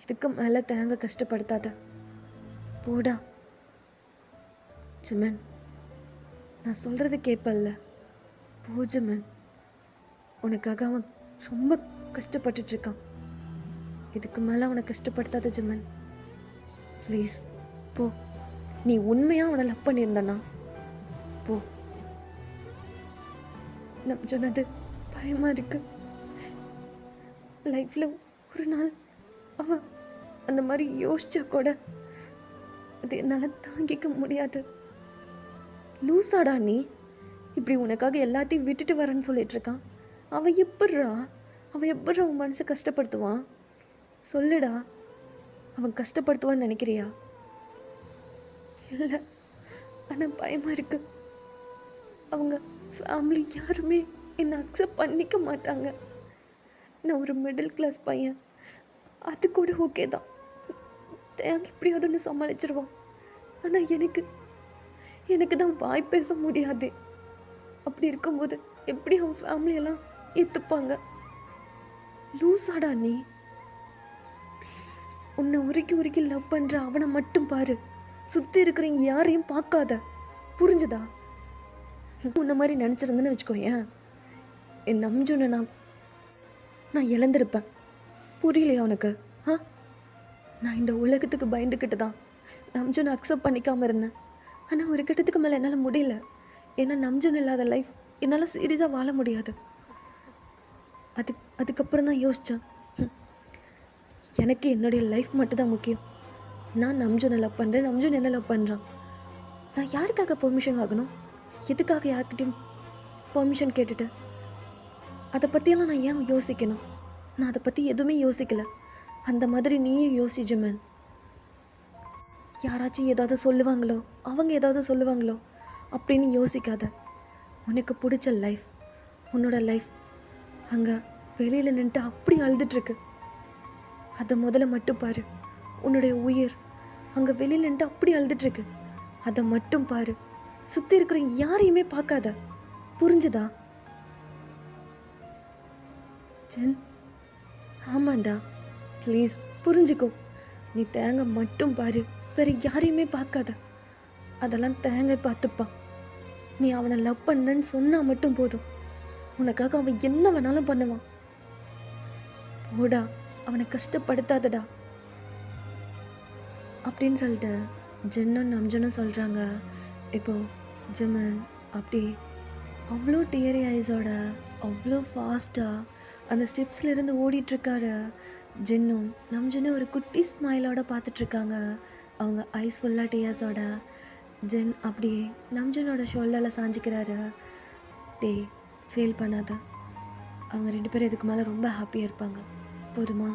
இதுக்கு மேலே தேங்க கஷ்டப்படுத்தாத. போடா. ஜிமன், நான் சொல்கிறது கேட்பல்ல. போ ஜிமன். உனக்காக அவன் ரொம்ப கஷ்டப்பட்டுட்ருக்கான். இதுக்கு மேலே அவனை கஷ்டப்படுத்தாத ஜிமன். ப்ளீஸ் போ. நீ உண்மையாக அவனை லவ் பண்ணியிருந்தனா போ. நான் சொன்னது பயமாக இருக்கு. லைஃப்பில் ஒரு நாள் அவன் அந்த மாதிரி யோசிச்சா கூட அது என்னால் தாங்கிக்க முடியாது. லூசாடா நீ? இப்படி உனக்காக எல்லாத்தையும் விட்டுட்டு வரேன்னு சொல்லிட்டு இருக்கான். அவன் எப்பட்றா உன் மனசை கஷ்டப்படுத்துவான்? சொல்லுடா. அவன் கஷ்டப்படுத்துவான்னு நினைக்கிறியா? இல்லை, ஆனால் பயமாக இருக்கு. அவங்க ஃபேமிலி யாருமே என்னை அக்செப்ட் பண்ணிக்க மாட்டாங்க. நான் ஒரு மிடில் கிளாஸ் பையன், அது கூட ஓகே தான். தேங்க எப்படியாவது ஒன்று சமாளிச்சிருவான். ஆனால் எனக்கு தான் வாய் பேச முடியாது. அப்படி இருக்கும்போது எப்படி அவன் ஃபேமிலியெல்லாம் ஏற்றுப்பாங்க? லூசாடா நீ? உன்னை உருக்கி லவ் பண்ணுற அவனை மட்டும் பாரு. சுற்றி இருக்கிறவங்க யாரையும் பார்க்காத. புரிஞ்சுதா? உன்ன மாதிரி நினச்சிருந்தேன்னு வச்சுக்கோயேன், என் நம்ஜுனை நான் இழந்திருப்பேன். புரியலையா உனக்கு? நான் இந்த உலகத்துக்கு பயந்துக்கிட்டு தான் நம்ஜுனை அக்செப்ட் பண்ணிக்காமல் இருந்தேன். ஆனால் ஒரு கட்டத்துக்கு மேலே என்னால் முடியல. ஏன்னா நம்ஜுன் இல்லாத லைஃப் என்னால் சீரியஸாக வாழ முடியாது. அதுக்கப்புறம் தான் யோசித்தேன், எனக்கு என்னுடைய லைஃப் மட்டும்தான் முக்கியம். நான் நம்ஜுனை லவ் பண்ணுறேன், நம்ஜுன் என்ன லவ் பண்ணுறான். நான் யாருக்காக பெர்மிஷன் வாங்கணும்? எதுக்காக யார்கிட்டையும் பெர்மிஷன் கேட்டுட்டு? அதை பற்றியெல்லாம் நான் ஏன் யோசிக்கணும்? நான் அதை பற்றி எதுவுமே யோசிக்கலை. அந்த மாதிரி நீயும் யோசி ஜிமன். யாராச்சும் ஏதாவது சொல்லுவாங்களோ, அவங்க ஏதாவது சொல்லுவாங்களோ அப்படின்னு யோசிக்காத. உனக்கு பிடிச்ச லைஃப், உன்னோட லைஃப் அங்கே வெளியில் நின்றுட்டு அப்படி அழுதுட்ருக்கு. அதை முதல்ல மட்டும் பாரு. உன்னுடைய உயிர் அங்கே வெளியில் நின்று அப்படி அழுதுட்ருக்கு. அதை மட்டும் பாரு. சுற்றி இருக்கிற யாரையுமே பார்க்காத. புரிஞ்சுதா ஜென்? ஆமாண்டா, ப்ளீஸ் புரிஞ்சுக்கோ. நீ தேங்க மட்டும் பாரு, வேறு யாரையுமே பார்க்காத. அதெல்லாம் தேங்க பார்த்துப்பான். நீ அவனை லவ் பண்ணன்னு சொன்னால் மட்டும் போதும். உனக்காக அவன் என்ன வேணாலும் பண்ணுவான். போடா, அவனை கஷ்டப்படுத்தாதடா அப்படின்னு சொல்லிட்டு ஜென்னும் நம்ஜனும் சொல்கிறாங்க. இப்போது ஜிமன் அப்படி அவ்வளோ டியரி ஐஸோட அவ்வளோ ஃபாஸ்ட்டாக அந்த ஸ்டெப்ஸ்லேருந்து ஓடிட்டுருக்காரு. ஜென்னும் நம்ஜனும் ஒரு குட்டி ஸ்மைலோட பார்த்துட்ருக்காங்க. அவங்க ஐஸ் ஃபுல்லாக டியர்ஸோட. ஜென் அப்படியே நம்ஜனோட ஷோல்டரில் சாஞ்சிக்கிறாரு. டேய், ஃபீல் பண்ணாத. அவங்க 2 பேரும் இதுக்கு மேலே ரொம்ப ஹாப்பியாக இருப்பாங்க. போதுமா?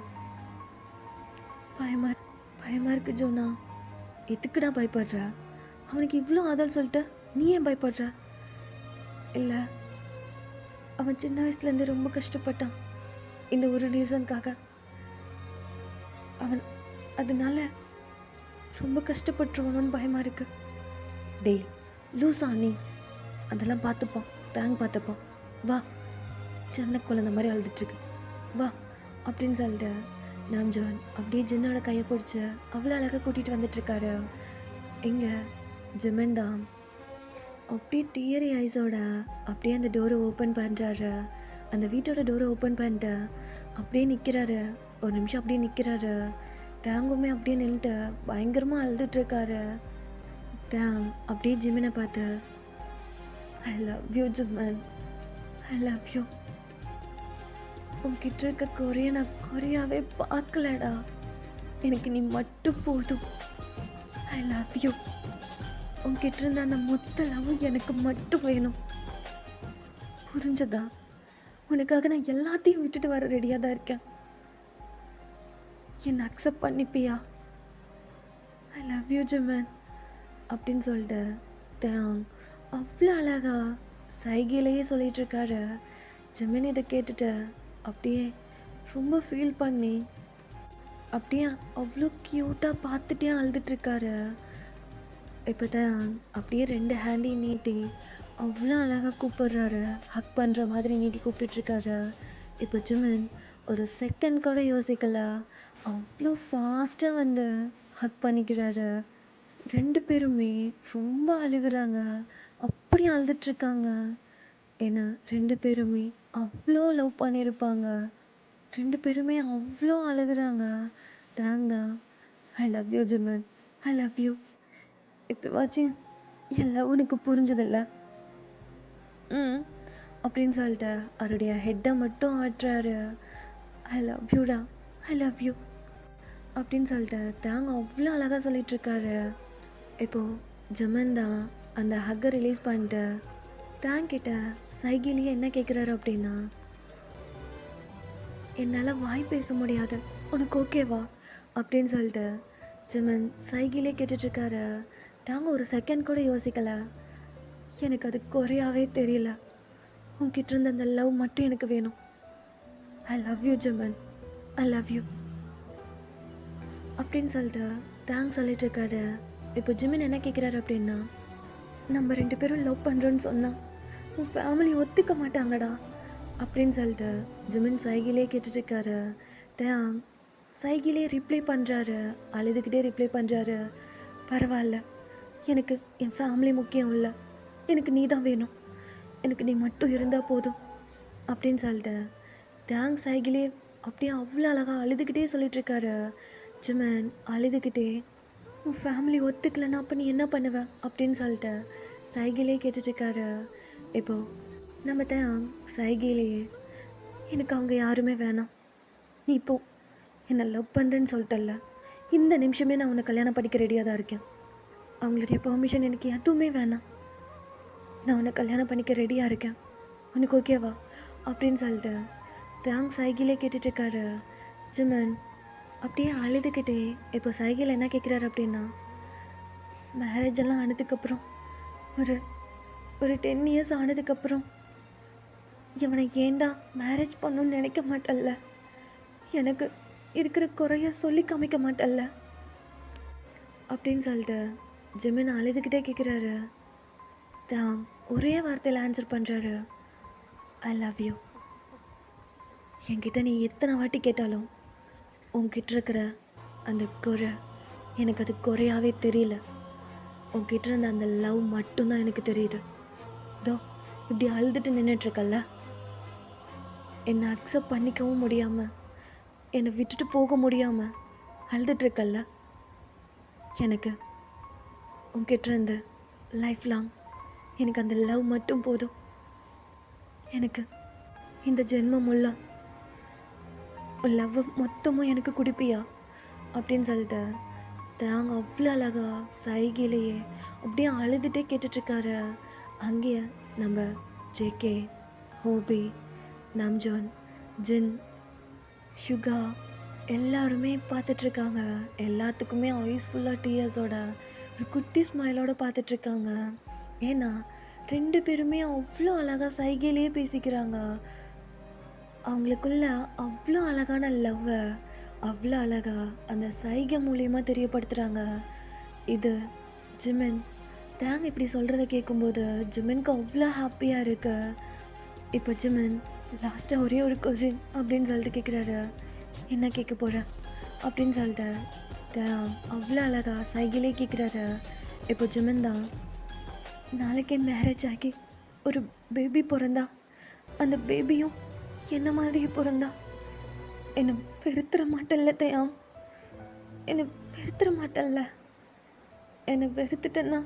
பயமாக இருக்கு ஜோனா. எதுக்குடா பயப்படுற? அவனுக்கு இவ்வளோ ஆதல் சொல்லிட்டு நீ ஏன் பயப்படுற? இல்லை, அவன் சின்ன வயசுலேருந்து ரொம்ப கஷ்டப்பட்டான் இந்த ஒரு ரீசனுக்காக. அவன் அதனால ரொம்ப கஷ்டப்பட்டுருவானோன்னு பயமாக இருக்கு. டேய் லூசா நீ? அதெல்லாம் பார்த்துப்பான், தேங்க் பார்த்துப்பான். வா, சின்ன குழந்தை மாதிரி அழுதுட்டுருக்கு, வா அப்படின்னு சொல்லிட்டு நம்ஜான் அப்படியே ஜின்னோட கையை பிடிச்சி அவ்வளோ அழகாக கூட்டிகிட்டு வந்துட்டுருக்காரு. எங்கே ஜிமன் தான் அப்படியே டியரி ஐஸோட அப்படியே அந்த டோரை ஓப்பன் பண்ணுறாரு. அந்த வீட்டோட டோரை ஓப்பன் பண்ணிட்டு அப்படியே நிற்கிறாரு. ஒரு நிமிஷம் அப்படியே நிற்கிறாரு. தேங்குமே அப்படியே நின்றுட்டு பயங்கரமாக அழுதுட்ருக்காரு. தேங் அப்படியே ஜிமினை பார்த்து, I love you Jimin, I love you. உன்கிட்ட இருக்க குறைய நான் குறையாவே பார்க்கலடா. எனக்கு நீ மட்டும் போதும். ஐ லவ் யூ. உன்கிட்ட இருந்த அந்த மொத்த லவ் எனக்கு மட்டும் வேணும். புரிஞ்சதா? உனக்காக நான் எல்லாத்தையும் விட்டுட்டு வர ரெடியாக தான் இருக்கேன். என்னை அக்செப்ட் பண்ணிப்பியா? ஐ லவ் யூ ஜிமன் அப்படின்னு சொல்லிட்டு தேங் அவ்வளோ அழகா சைகையிலேயே சொல்லிகிட்ருக்காரு. ஜிமன் இதை கேட்டுட்டு அப்படியே ரொம்ப ஃபீல் பண்ணி அப்படியே அவ்வளோ க்யூட்டாக பார்த்துட்டே அழுதுட்ருக்காரு. இப்போ தான் அப்படியே 2 ஹேண்டையும் நீட்டி அவ்வளோ அழகா கூப்பிடுறாரு. ஹக் பண்ணுற மாதிரி நீட்டி கூப்பிட்டுட்ருக்காரு. இப்போ ஜிமின் ஒரு செகண்ட் கூட யோசிக்கல. அவ்வளோ ஃபாஸ்ட்டாக வந்து ஹக் பண்ணிக்கிறாரு. 2 பேருமே ரொம்ப அழுகுறாங்க. அப்படி அழுதுட்ருக்காங்க. ஏன்னா 2 பேருமே அவ்வளோ லவ் பண்ணியிருப்பாங்க. 2 பேருமே அவ்வளோ அழுகுறாங்க. தேங்கா I love you Jimin. I love you. இப்போவாச்சும் எல்லாம் உனக்கு புரிஞ்சதில்ல. ம். அப்படின்னு சொல்லிட்டு அவருடைய ஹெட்டை மட்டும் ஆட்டுறாரு. ஐ லவ் யூடா. I love you. அப்படின்னு சொல்லிட்டு தாங்க அவ்வளோ அழகாக சொல்லிகிட்ருக்காரு. இப்போது ஜமன் தான் அந்த ஹக்கை ரிலீஸ் பண்ணிட்டு தேங்கிட்ட சைகிலேயே என்ன கேட்குறாரு அப்படின்னா, என்னால் வாய் பேச முடியாது, உனக்கு ஓகேவா அப்படின்னு சொல்லிட்டு ஜமன் சைகிலே கேட்டுட்ருக்காரு. தாங்க ஒரு செகண்ட் கூட யோசிக்கலை. எனக்கு அது குறையாவே தெரியல. உன்கிட்ட இருந்த அந்த லவ் மட்டும் எனக்கு வேணும். I love you Jimin. I love you அப்படின்னு சொல்லிட்டு தேங்க்ஸ் சொல்லிட்டு இருக்காரு. இப்போ ஜிமின் என்ன கேட்குறாரு அப்படின்னா, நம்ம 2 பேரும் லவ் பண்ணுறோன்னு சொன்னால் உன் ஃபேமிலி ஒத்துக்க மாட்டாங்கடா அப்படின்னு சொல்லிட்டு ஜிமின் சைகிலே கேட்டுட்ருக்காரு. தேங் சைகிலே ரிப்ளை பண்ணுறாரு. அழுதுகிட்டே ரிப்ளை பண்ணுறாரு. பரவாயில்ல, எனக்கு என் ஃபேமிலி முக்கியம் இல்லை, எனக்கு நீ தான் வேணும், எனக்கு நீ மட்டும் இருந்தால் போதும் அப்படின்னு சொல்லிட்டு தேங்க் சைகிலே அப்படியே அவ்வளோ அழகாக அழுதுகிட்டே சொல்லிகிட்ருக்காரு. ஜிமன் அழுதுகிட்டே, உன் ஃபேமிலி ஒத்துக்கலைன்னா அப்போ நீ என்ன பண்ணுவ அப்படின்னு சொல்லிட்டு சைகிலே கேட்டுட்ருக்காரு. இப்போது நம்ம தேங்க் சைகிலேயே, எனக்கு அவங்க யாருமே வேணாம், நீ இப்போ என்னை லவ் பண்ணுறேன்னு சொல்லிட்டல்ல, இந்த நிமிஷமே நான் உன்னை கல்யாணம் படிக்க ரெடியாக தான் இருக்கேன். அவங்களுடைய பெர்மிஷன் எனக்கு எதுவுமே வேணாம், நான் உன்னை கல்யாணம் பண்ணிக்க ரெடியாக இருக்கேன், உனக்கு ஓகேவா அப்படின்னு சொல்லிட்டு தேங்க் சைகிலே கேட்டுட்ருக்காரு. ஜிமன் அப்படியே அழுதுகிட்டே இப்போ சைகிள் என்ன கேட்குறாரு அப்படின்னா, மேரேஜ் எல்லாம் ஆனதுக்கப்புறம் ஒரு ஒரு 10 இயர்ஸ் ஆனதுக்கப்புறம் இவனை ஏண்டா மேரேஜ் பண்ணணும்னு நினைக்க மாட்டல்ல, எனக்கு இருக்கிற குறைய சொல்லி காமிக்க மாட்டல்ல அப்படின்னு சொல்லிட்டு ஜிமின் அழுதுகிட்டே கேட்குறாரு. தான் ஒரே வார்த்தையில் ஆன்சர் பண்ணுறாரு, ஐ லவ் யூ. என்கிட்ட நீ எத்தனை வாட்டி கேட்டாலும் உன்கிட்ட இருக்கிற அந்த குறை எனக்கு அது குறையாவே தெரியல. உன்கிட்ட இருந்த அந்த லவ் மட்டும்தான் எனக்கு தெரியுது. தோ இப்படி அழுதுட்டு நின்றுட்டுருக்கல்ல, என்னை அக்செப்ட் பண்ணிக்கவும் முடியாமல், என்னை விட்டுட்டு போக முடியாமல் அழுதுட்டுருக்கல்ல, எனக்கு உன்கிட்ட இருந்து லைஃப் லாங் எனக்கு அந்த லவ் மட்டும் போதும். எனக்கு இந்த ஜென்மம் உள்ள உன் லவ் மொத்தமும் எனக்கு கொடுப்பியா அப்படின்னு சொல்லிட்டு தாங்க அவ்வளோ அழகா சைகிலேயே அப்படியே அழுதுகிட்டே கேட்டுட்ருக்காரு. அங்கேயே நம்ம ஜேகே, ஹோபி, நம்ஜான், ஜின், ஷுகா எல்லாருமே பார்த்துட்ருக்காங்க. எல்லாத்துக்குமே ஐஸ் ஃபுல்லாக டியர்ஸோட ஒரு குட்டி ஸ்மைலோட பார்த்துட்ருக்காங்க. ஏன்னா 2 பேருமே அவ்வளோ அழகாக சைகையிலேயே பேசிக்கிறாங்க. அவங்களுக்குள்ள அவ்வளோ அழகான லவ்வை அவ்வளோ அழகாக அந்த சைகை மூலியமாக தெரியப்படுத்துகிறாங்க. இது ஜிமின் தேங்க இப்படி சொல்கிறத கேட்கும்போது ஜிமின்க்கு அவ்வளோ ஹாப்பியாக இருக்கு. இப்போ ஜிமின் லாஸ்ட்டாக ஒரே ஒரு கொஸ்டின் அப்படின்னு சொல்லிட்டு கேட்குறாரு. என்ன கேட்க போகிறேன் அப்படின்னு சொல்லிட்டு தேங் அவ்வளோ அழகாக சைகிலே கேட்குறாரு. இப்போ ஜிமின் தான், நாளைக்கே மேரேஜ் ஆகி ஒரு பேபி பிறந்தா அந்த பேபியும் என்ன மாதிரியே பிறந்தா என்னை வெறுத்துற மாட்டல்ல தயாம், என்னை வெறுத்துற மாட்டல்ல, என்னை வெறுத்துட்டேன்னா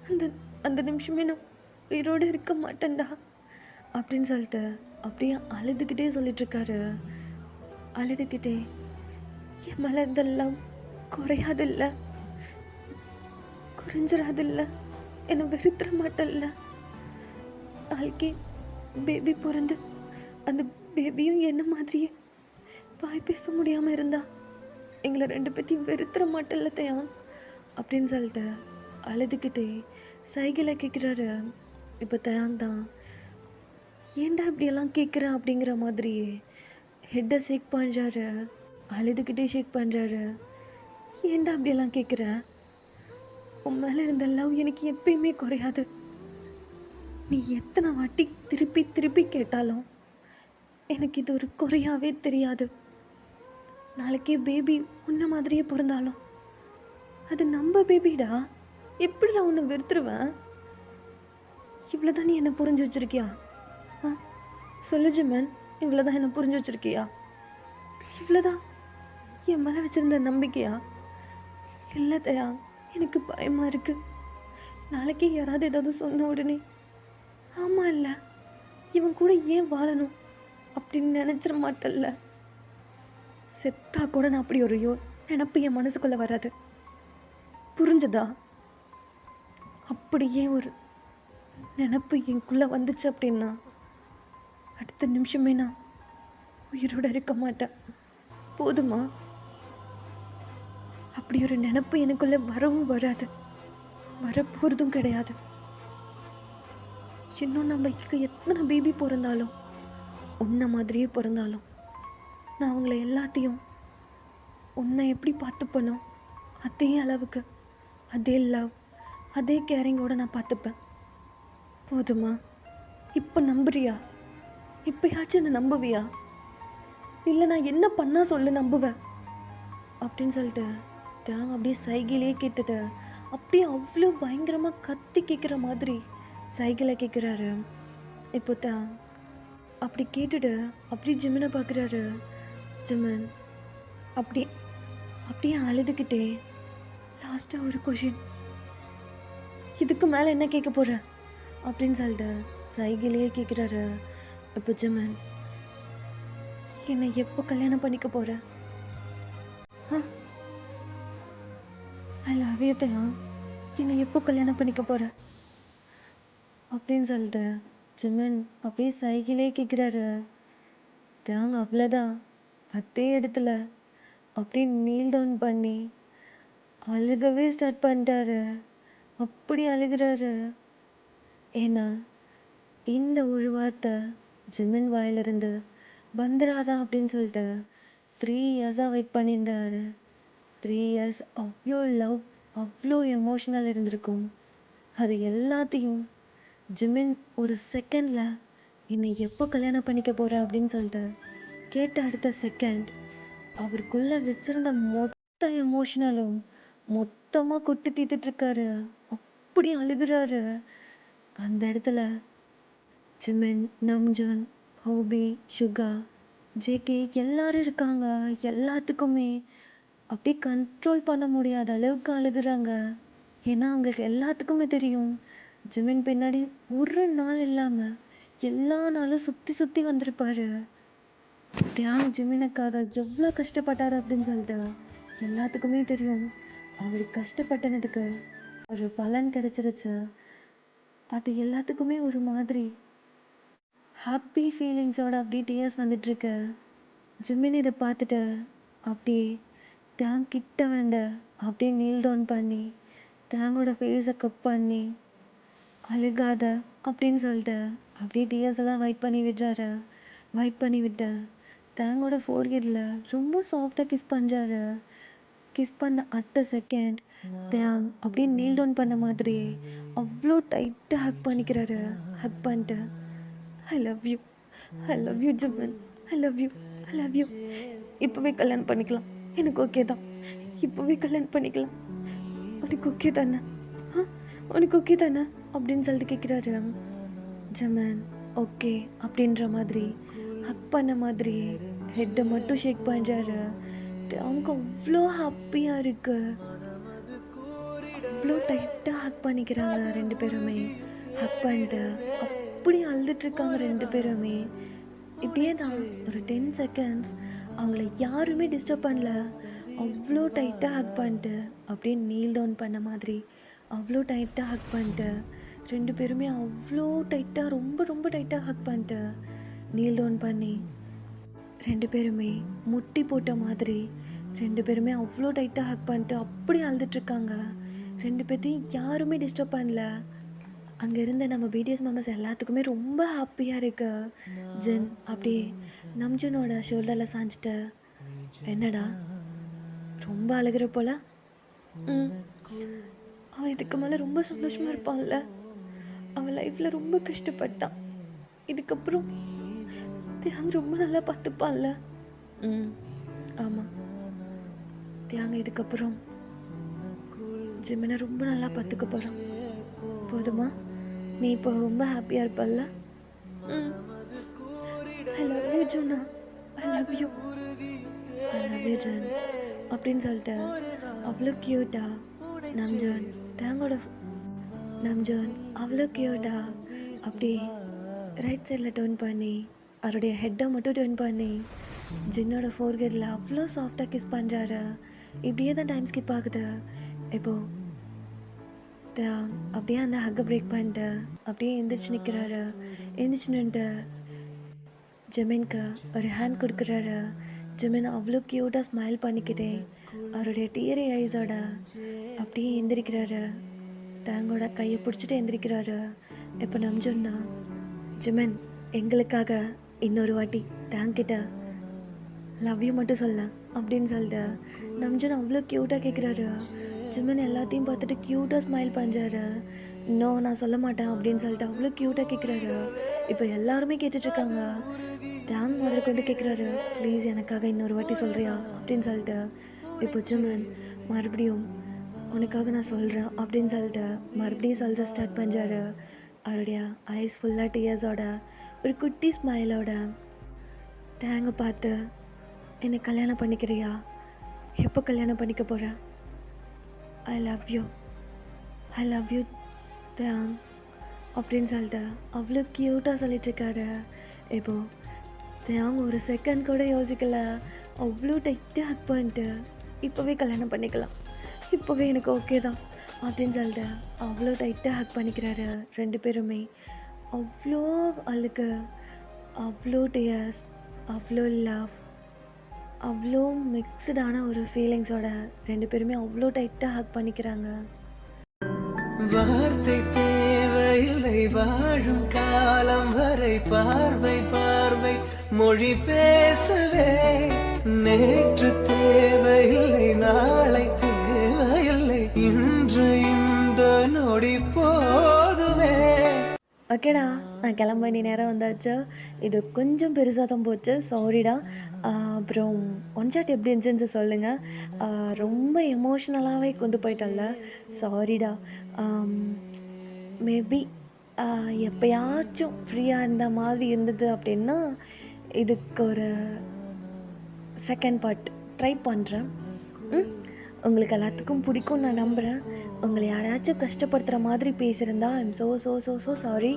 அந்த அந்த நிமிஷமே நான் உயிரோடு இருக்க மாட்டேன்டா அப்படின்னு சொல்லிட்டு அப்படியே அழுதுகிட்டே சொல்லிட்டுருக்காரு. அழுதுகிட்டே, என் மேலே இதெல்லாம் குறையாதில்ல, குறைஞ்சிடாதில்ல, என்னை வெறுத்துற மாட்டல்ல, நாளைக்கே பேபி பிறந்து அந்த பேபியும் என்ன மாதிரியே வாய் பேச முடியாமல் இருந்தா எங்களை 2 பேத்தையும் வெறுத்துற மாட்டல்ல தயான் அப்படின்னு சொல்லிட்டு அழுதுகிட்டே சைகிளை கேட்குறாரு. இப்போ தயாங் தான், ஏன்டா இப்படியெல்லாம் கேட்குற அப்படிங்கிற மாதிரியே ஹெட்டை ஷேக் பண்ணுறாரு. அழுதுகிட்டே ஷேக் பண்ணுறாரு. ஏன்டா அப்படியெல்லாம் கேட்குற, உன் மேலே இருந்த லவ் எனக்கு எப்பயுமே குறையாது, நீ எத்தனை வாட்டி திருப்பி திருப்பி கேட்டாலும் எனக்கு இது ஒரு குறையாவே தெரியாது. நாளைக்கே பேபி உன்ன மாதிரியே பிறந்தாலும் அது நம்ம பேபிடா. எப்படிடா உன்னை வெறுத்துருவேன்? இவ்வளோதான் நீ என்னை புரிஞ்சு வச்சிருக்கியா? ஆ, சொல்லு ஜிமன், இவ்வளோதான் என்னை புரிஞ்சு வச்சிருக்கியா? இவ்வளோதான் என் மேலே வச்சிருந்த நம்பிக்கையா? இல்லை தயா, எனக்கு பயமாக இருக்கு. நாளைக்கு யாராவது ஏதாவது சொன்ன உடனே ஆமாம் இல்லை இவன் கூட ஏன் வாழணும் அப்படின்னு நினச்சிட மாட்டல்ல. செத்தா கூட நான் அப்படி ஒரு நினப்பு என் மனசுக்குள்ளே வராது. புரிஞ்சுதா? அப்படியே ஒரு நினப்பு எனக்குள்ளே வந்துச்சு அப்படின்னா அடுத்த நிமிஷமே நான் உயிரோட இருக்க மாட்டேன். போதுமா? அப்படி ஒரு நினப்பு எனக்குள்ளே வரவும் வராது, வரப்போகிறதும் கிடையாது. இன்னும் நம்ம எத்தனை பேபி பிறந்தாலும் உன்னை மாதிரியே பிறந்தாலும் நான் அவங்கள எல்லாத்தையும் உன்னை எப்படி பார்த்துப்பனோ அதே அளவுக்கு, அதே லவ், அதே கேரிங்கோடு நான் பார்த்துப்பேன். போதுமா? இப்போ நம்புறியா? இப்போயாச்சும் என்ன நம்புவியா? இல்லை நான் என்ன பண்ணால் சொல்லு நம்புவேன் அப்படின்னு சொல்லிட்டு தேங்க அப்படியே சைகிலே கேட்டுட்டு அப்படியே அவ்வளோ பயங்கரமாக கத்தி கேட்குற மாதிரி சைக்கிளை கேட்குறாரு. இப்போ தான் அப்படி கேட்டுட்டு அப்படியே ஜிம்மனை பார்க்குறாரு. ஜிம்மன் அப்படியே அப்படியே அழுதுகிட்டே லாஸ்ட்டாக ஒரு கொஷின், இதுக்கு மேலே என்ன கேட்க போகிறேன் அப்படின்னு சொல்லிட்டு சைகிலேயே கேட்குறாரு. இப்போ ஜிம்மன், என்னை எப்போ கல்யாணம் பண்ணிக்க போகிற? ஐ லவ் யூ தயா, என்னை எப்போ கல்யாணம் பண்ணிக்க போகிற அப்படின்னு சொல்லிட்டு ஜிம்மன் அப்படியே சைக்கிளே கேட்குறாரு. தேங்க அவ்வளோதான் அதே இடத்துல அப்படியே நீல் டவுன் பண்ணி அழுகவே ஸ்டார்ட் பண்ணிட்டாரு. அப்படி அழுகிறாரு. ஏன்னா இந்த ஒரு வார்த்தை ஜிம்மன் வாயிலிருந்து வந்துடாதா அப்படின்னு சொல்லிட்டு 3 இயர்ஸாக வெயிட் பண்ணியிருந்தாரு. 3 இயர்ஸ் அவ்வளோ லவ், அவ்வளோ எமோஷனல் இருந்திருக்கும். அது எல்லாத்தையும் ஜிமின் ஒரு செகண்டில் என்னை எப்போ கல்யாணம் பண்ணிக்க போகிற அப்படின்னு சொல்லிட்டு கேட்ட அடுத்த செகண்ட் அவருக்குள்ளே வச்சிருந்த மொத்த எமோஷனலும் மொத்தமாக கொட்டி தீர்த்துட்ருக்காரு. அப்படி அழுகிறாரு. அந்த இடத்துல ஜிமின், நம்ஜூன், ஹோபி, சுகா, ஜேகே எல்லாரும் இருக்காங்க. எல்லாத்துக்குமே அப்படியே கண்ட்ரோல் பண்ண முடியாத அளவுக்கு அழுகுறாங்க. ஏன்னா அவங்களுக்கு எல்லாத்துக்குமே தெரியும் ஜிமின் பின்னாடி ஒரு நாள் இல்லாமல் எல்லா நாளும் சுற்றி சுற்றி வந்திருப்பாரு. தியான் ஜிமினுக்காக எவ்வளோ கஷ்டப்பட்டாரு அப்படின்னு சொல்லிட்டு எல்லாத்துக்குமே தெரியும். அவர் கஷ்டப்பட்டனதுக்கு ஒரு பலன் கிடைச்சிருச்சு. அது எல்லாத்துக்குமே ஒரு மாதிரி ஹாப்பி ஃபீலிங்ஸோட அப்படியே டியர்ஸ் வந்துட்டுருக்கு. ஜிமின் இதை பார்த்துட்டு அப்படியே தேங் கிட்ட வந்து அப்படியே நீல் டவுன் பண்ணி தேங்கோட ஃபேஸை கப் பண்ணி அழுகாத அப்படின்னு சொல்லிட்டு அப்படியே டியர்ஸ் எல்லாம் வைப் பண்ணி விடுறாரு. வைப் பண்ணி விட்டு தேங்கோட ஃபோர்ஹெட்டில் ரொம்ப சாஃப்டாக கிஸ் பண்ணுறாரு. கிஸ் பண்ண அடுத்த செகண்ட் தேங் அப்படியே நீல் டவுன் பண்ண மாதிரி அவ்வளோ டைட்டாக ஹக் பண்ணிக்கிறாரு. ஹக் பண்ணிட்டு I love you, I love you Jimin, I love you, I love you. இப்போவே கல்யாணம் பண்ணிக்கலாம், எனக்கு ஓகே தான். இப்போவே கல்யாணம் பண்ணிக்கலாம், உனக்கு ஓகே தானே? உனக்கு ஓகே தானே அப்படின்னு சொல்லிட்டு கேட்குறாரு. ஜிம்மன் ஓகே அப்படின்ற மாதிரி ஹக் பண்ண மாதிரி ஹெட்டை மட்டும் ஷேக் பண்ணுறாரு. அவங்க அவ்வளோ ஹாப்பியாக இருக்கு. அவ்வளோ டைட்டாக ஹக் பண்ணிக்கிறாங்க ரெண்டு பேருமே. ஹக் பண்ணிட்டு அப்படி அழுதுட்ருக்காங்க ரெண்டு பேருமே. இப்படியே தான் ஒரு 10 செகண்ட்ஸ் அவங்கள யாருமே டிஸ்டர்ப் பண்ணல. அவ்வளோ டைட்டாக ஹக் பண்ணிட்டு அப்படியே நீல் டவுன் பண்ண மாதிரி அவ்வளோ டைட்டாக ஹக் பண்ணிட்டு ரெண்டு பேருமே அவ்வளோ டைட்டாக ரொம்ப ரொம்ப டைட்டாக ஹக் பண்ணிட்டு நீல் டவுன் பண்ணி ரெண்டு பேருமே முட்டி போட்ட மாதிரி ரெண்டு பேருமே அவ்வளோ டைட்டாக ஹக் பண்ணிட்டு அப்படி அழுதுட்ருக்காங்க. ரெண்டு பேர்த்தையும் யாருமே டிஸ்டர்ப் பண்ணல. அங்கே இருந்த நம்ம பிடிஎஸ் மெம்பர்ஸ் எல்லாத்துக்குமே ரொம்ப ஹாப்பியாக இருக்கு. ஜென் அப்படியே நம்ஜுனோட ஷோல்டரில் சாஞ்சிட்டு என்னடா ரொம்ப அழுகிற போல? அவன் இதுக்கு மேலே ரொம்ப சந்தோஷமாக இருப்பான்ல அவன் லைஃப்பில் ரொம்ப கஷ்டப்பட்டான். இதுக்கப்புறம் தியாங் ரொம்ப நல்லா பார்த்துப்பான்ல. ம் ஆமாம். தியாங் இதுக்கப்புறம் ஜிமினை ரொம்ப நல்லா பார்த்துக்க போகிறான். போதுமா? நீ இப்போ ரொம்ப ஹாப்பியாக இருப்பல்ல? ம் I love you Jonah, I love you, I love you John அப்படின்னு சொல்லிட்டு அவ்வளோ க்யூட்டா நம்ஜான் தேங்கோட நம்ஜான் அவ்வளோ க்யூட்டா அப்படியே ரைட் சைடில் டர்ன் பண்ணி அவருடைய ஹெட்டை மட்டும் டர்ன் பண்ணி ஜின்னோட ஃபோர்கெட்டில் அவ்வளோ சாஃப்டாக கிஸ் பண்ணுறாரு. இப்படியே தான் டைம் ஸ்கிப் ஆகுது. இப்போது அப்படியே அந்த ஹக்கை பிரேக் பண்ணிட்டு அப்படியே எந்திரிச்சு நிற்கிறாரு. எந்திரிச்சு நின்றுட்டு ஜெமின்க்கு ஒரு ஹேண்ட் கொடுக்குறாரு. ஜெமின் அவ்வளோ க்யூட்டாக ஸ்மைல் பண்ணிக்கிட்டே அவருடைய டீரி ஐஸோட அப்படியே எந்திரிக்கிறாரு. தேங்கோட கையை பிடிச்சிட்டு எந்திரிக்கிறாரு. இப்போ நம்ஜன் தான் ஜிமின் எங்களுக்காக இன்னொரு வாட்டி தேங்கிட்ட லவ் யூ மட்டும் சொல்லலாம் அப்படின்னு சொல்லிட்டு நம்ஜன் அவ்வளோ க்யூட்டாக கேட்குறாரு. ஜிமின் எல்லாத்தையும் பார்த்துட்டு க்யூட்டாக ஸ்மைல் பண்ணுறாரு. இன்னும் நான் சொல்ல மாட்டேன் அப்படின்னு சொல்லிட்டு அவ்வளோ க்யூட்டாக கேட்குறாரு. இப்போ எல்லாருமே கேட்டுட்ருக்காங்க. தேங்க் முதல்ல கொண்டு கேட்குறாரு, ப்ளீஸ் எனக்காக இன்னொரு வாட்டி சொல்கிறியா அப்படின்னு சொல்லிட்டு. இப்போ ஜிமின் மறுபடியும் உனக்காக நான் சொல்கிறேன் அப்படின்னு சொல்லிட்டு மறுபடியும் சொல்கிற ஸ்டார்ட் பண்ணுறாரு. அவருடைய ஐஸ் ஃபுல்லாக டியர்ஸோட ஒரு குட்டி ஸ்மைலோட தேங்க பார்த்து என்னை கல்யாணம் பண்ணிக்கிறியா? எப்போ கல்யாணம் பண்ணிக்க போகிறேன்? I love you, I love you தேங் அப்படின்னு சொல்லிட்டு அவ்வளோ க்யூட்டாக சொல்லிட்டுருக்காரு. இப்போது தேங் ஒரு செகண்ட் கூட யோசிக்கல. அவ்வளோ டைட்டாக ஹக் பண்ணிட்டு இப்போவே கல்யாணம் பண்ணிக்கலாம், இப்போவே எனக்கு ஓகே தான் அப்படின்னு சொல்லிட்டு அவ்வளோ டைட்டாக ஹக் பண்ணிக்கிறாரு. ரெண்டு பேருமே அவ்வளோ அழுக்கு, அவ்வளோ டியர்ஸ், அவ்வளோ லவ், அவ்வளோ மிக்சடான ஒரு ஃபீலிங்ஸோட ரெண்டு பேருமே அவ்வளோ டைட்டாக ஹக் பண்ணிக்கிறாங்க. வார்த்தை தேவையில்லை வாழும் காலம் வரை, பார்வை பார்வை மொழி பேசவே. நேற்று தேவையில்லை நாளை தேவையில்லை, இன்று இந்த நொடி போதுமே. ஓகேடா, நான் கிளம்ப வேண்டிய நேரம் வந்தாச்சு. இது கொஞ்சம் பெருசாக தான் போச்சு, சாரிடா. அப்புறம் ஒன் ஷாட் எப்படி இருந்துச்சுன்னு சொல்லுங்கள். ரொம்ப எமோஷ்னலாகவே கொண்டு போயிட்டல்ல, சாரிடா. மேபி எப்போயாச்சும் ஃப்ரீயாக இருந்த மாதிரி இருந்தது அப்படின்னா இதுக்கு ஒரு செகண்ட் பார்ட் ட்ரை பண்ணுறேன். உங்களுக்கு எல்லாத்துக்கும் பிடிக்கும் நான் நம்புகிறேன். உங்களை யாராச்சும் கஷ்டப்படுத்துகிற மாதிரி பேசியிருந்தா ஐம் ஸோ சாரி.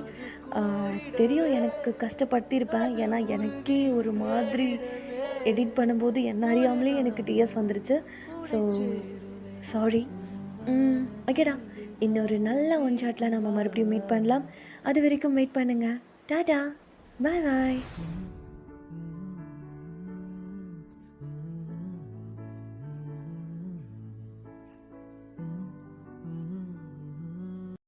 தெரியும் எனக்கு கஷ்டப்படுத்தியிருப்பேன். ஏன்னா எனக்கே ஒரு மாதிரி எடிட் பண்ணும்போது என்ன அறியாமலே எனக்கு டிஎஸ் வந்துருச்சு. So sorry. ஓகேடா, இன்னொரு நல்ல ஒன் ஷாட்டில் நம்ம மறுபடியும் மீட் பண்ணலாம். அது வரைக்கும் வெயிட் பண்ணுங்கள். டாடா, பாய் பாய்.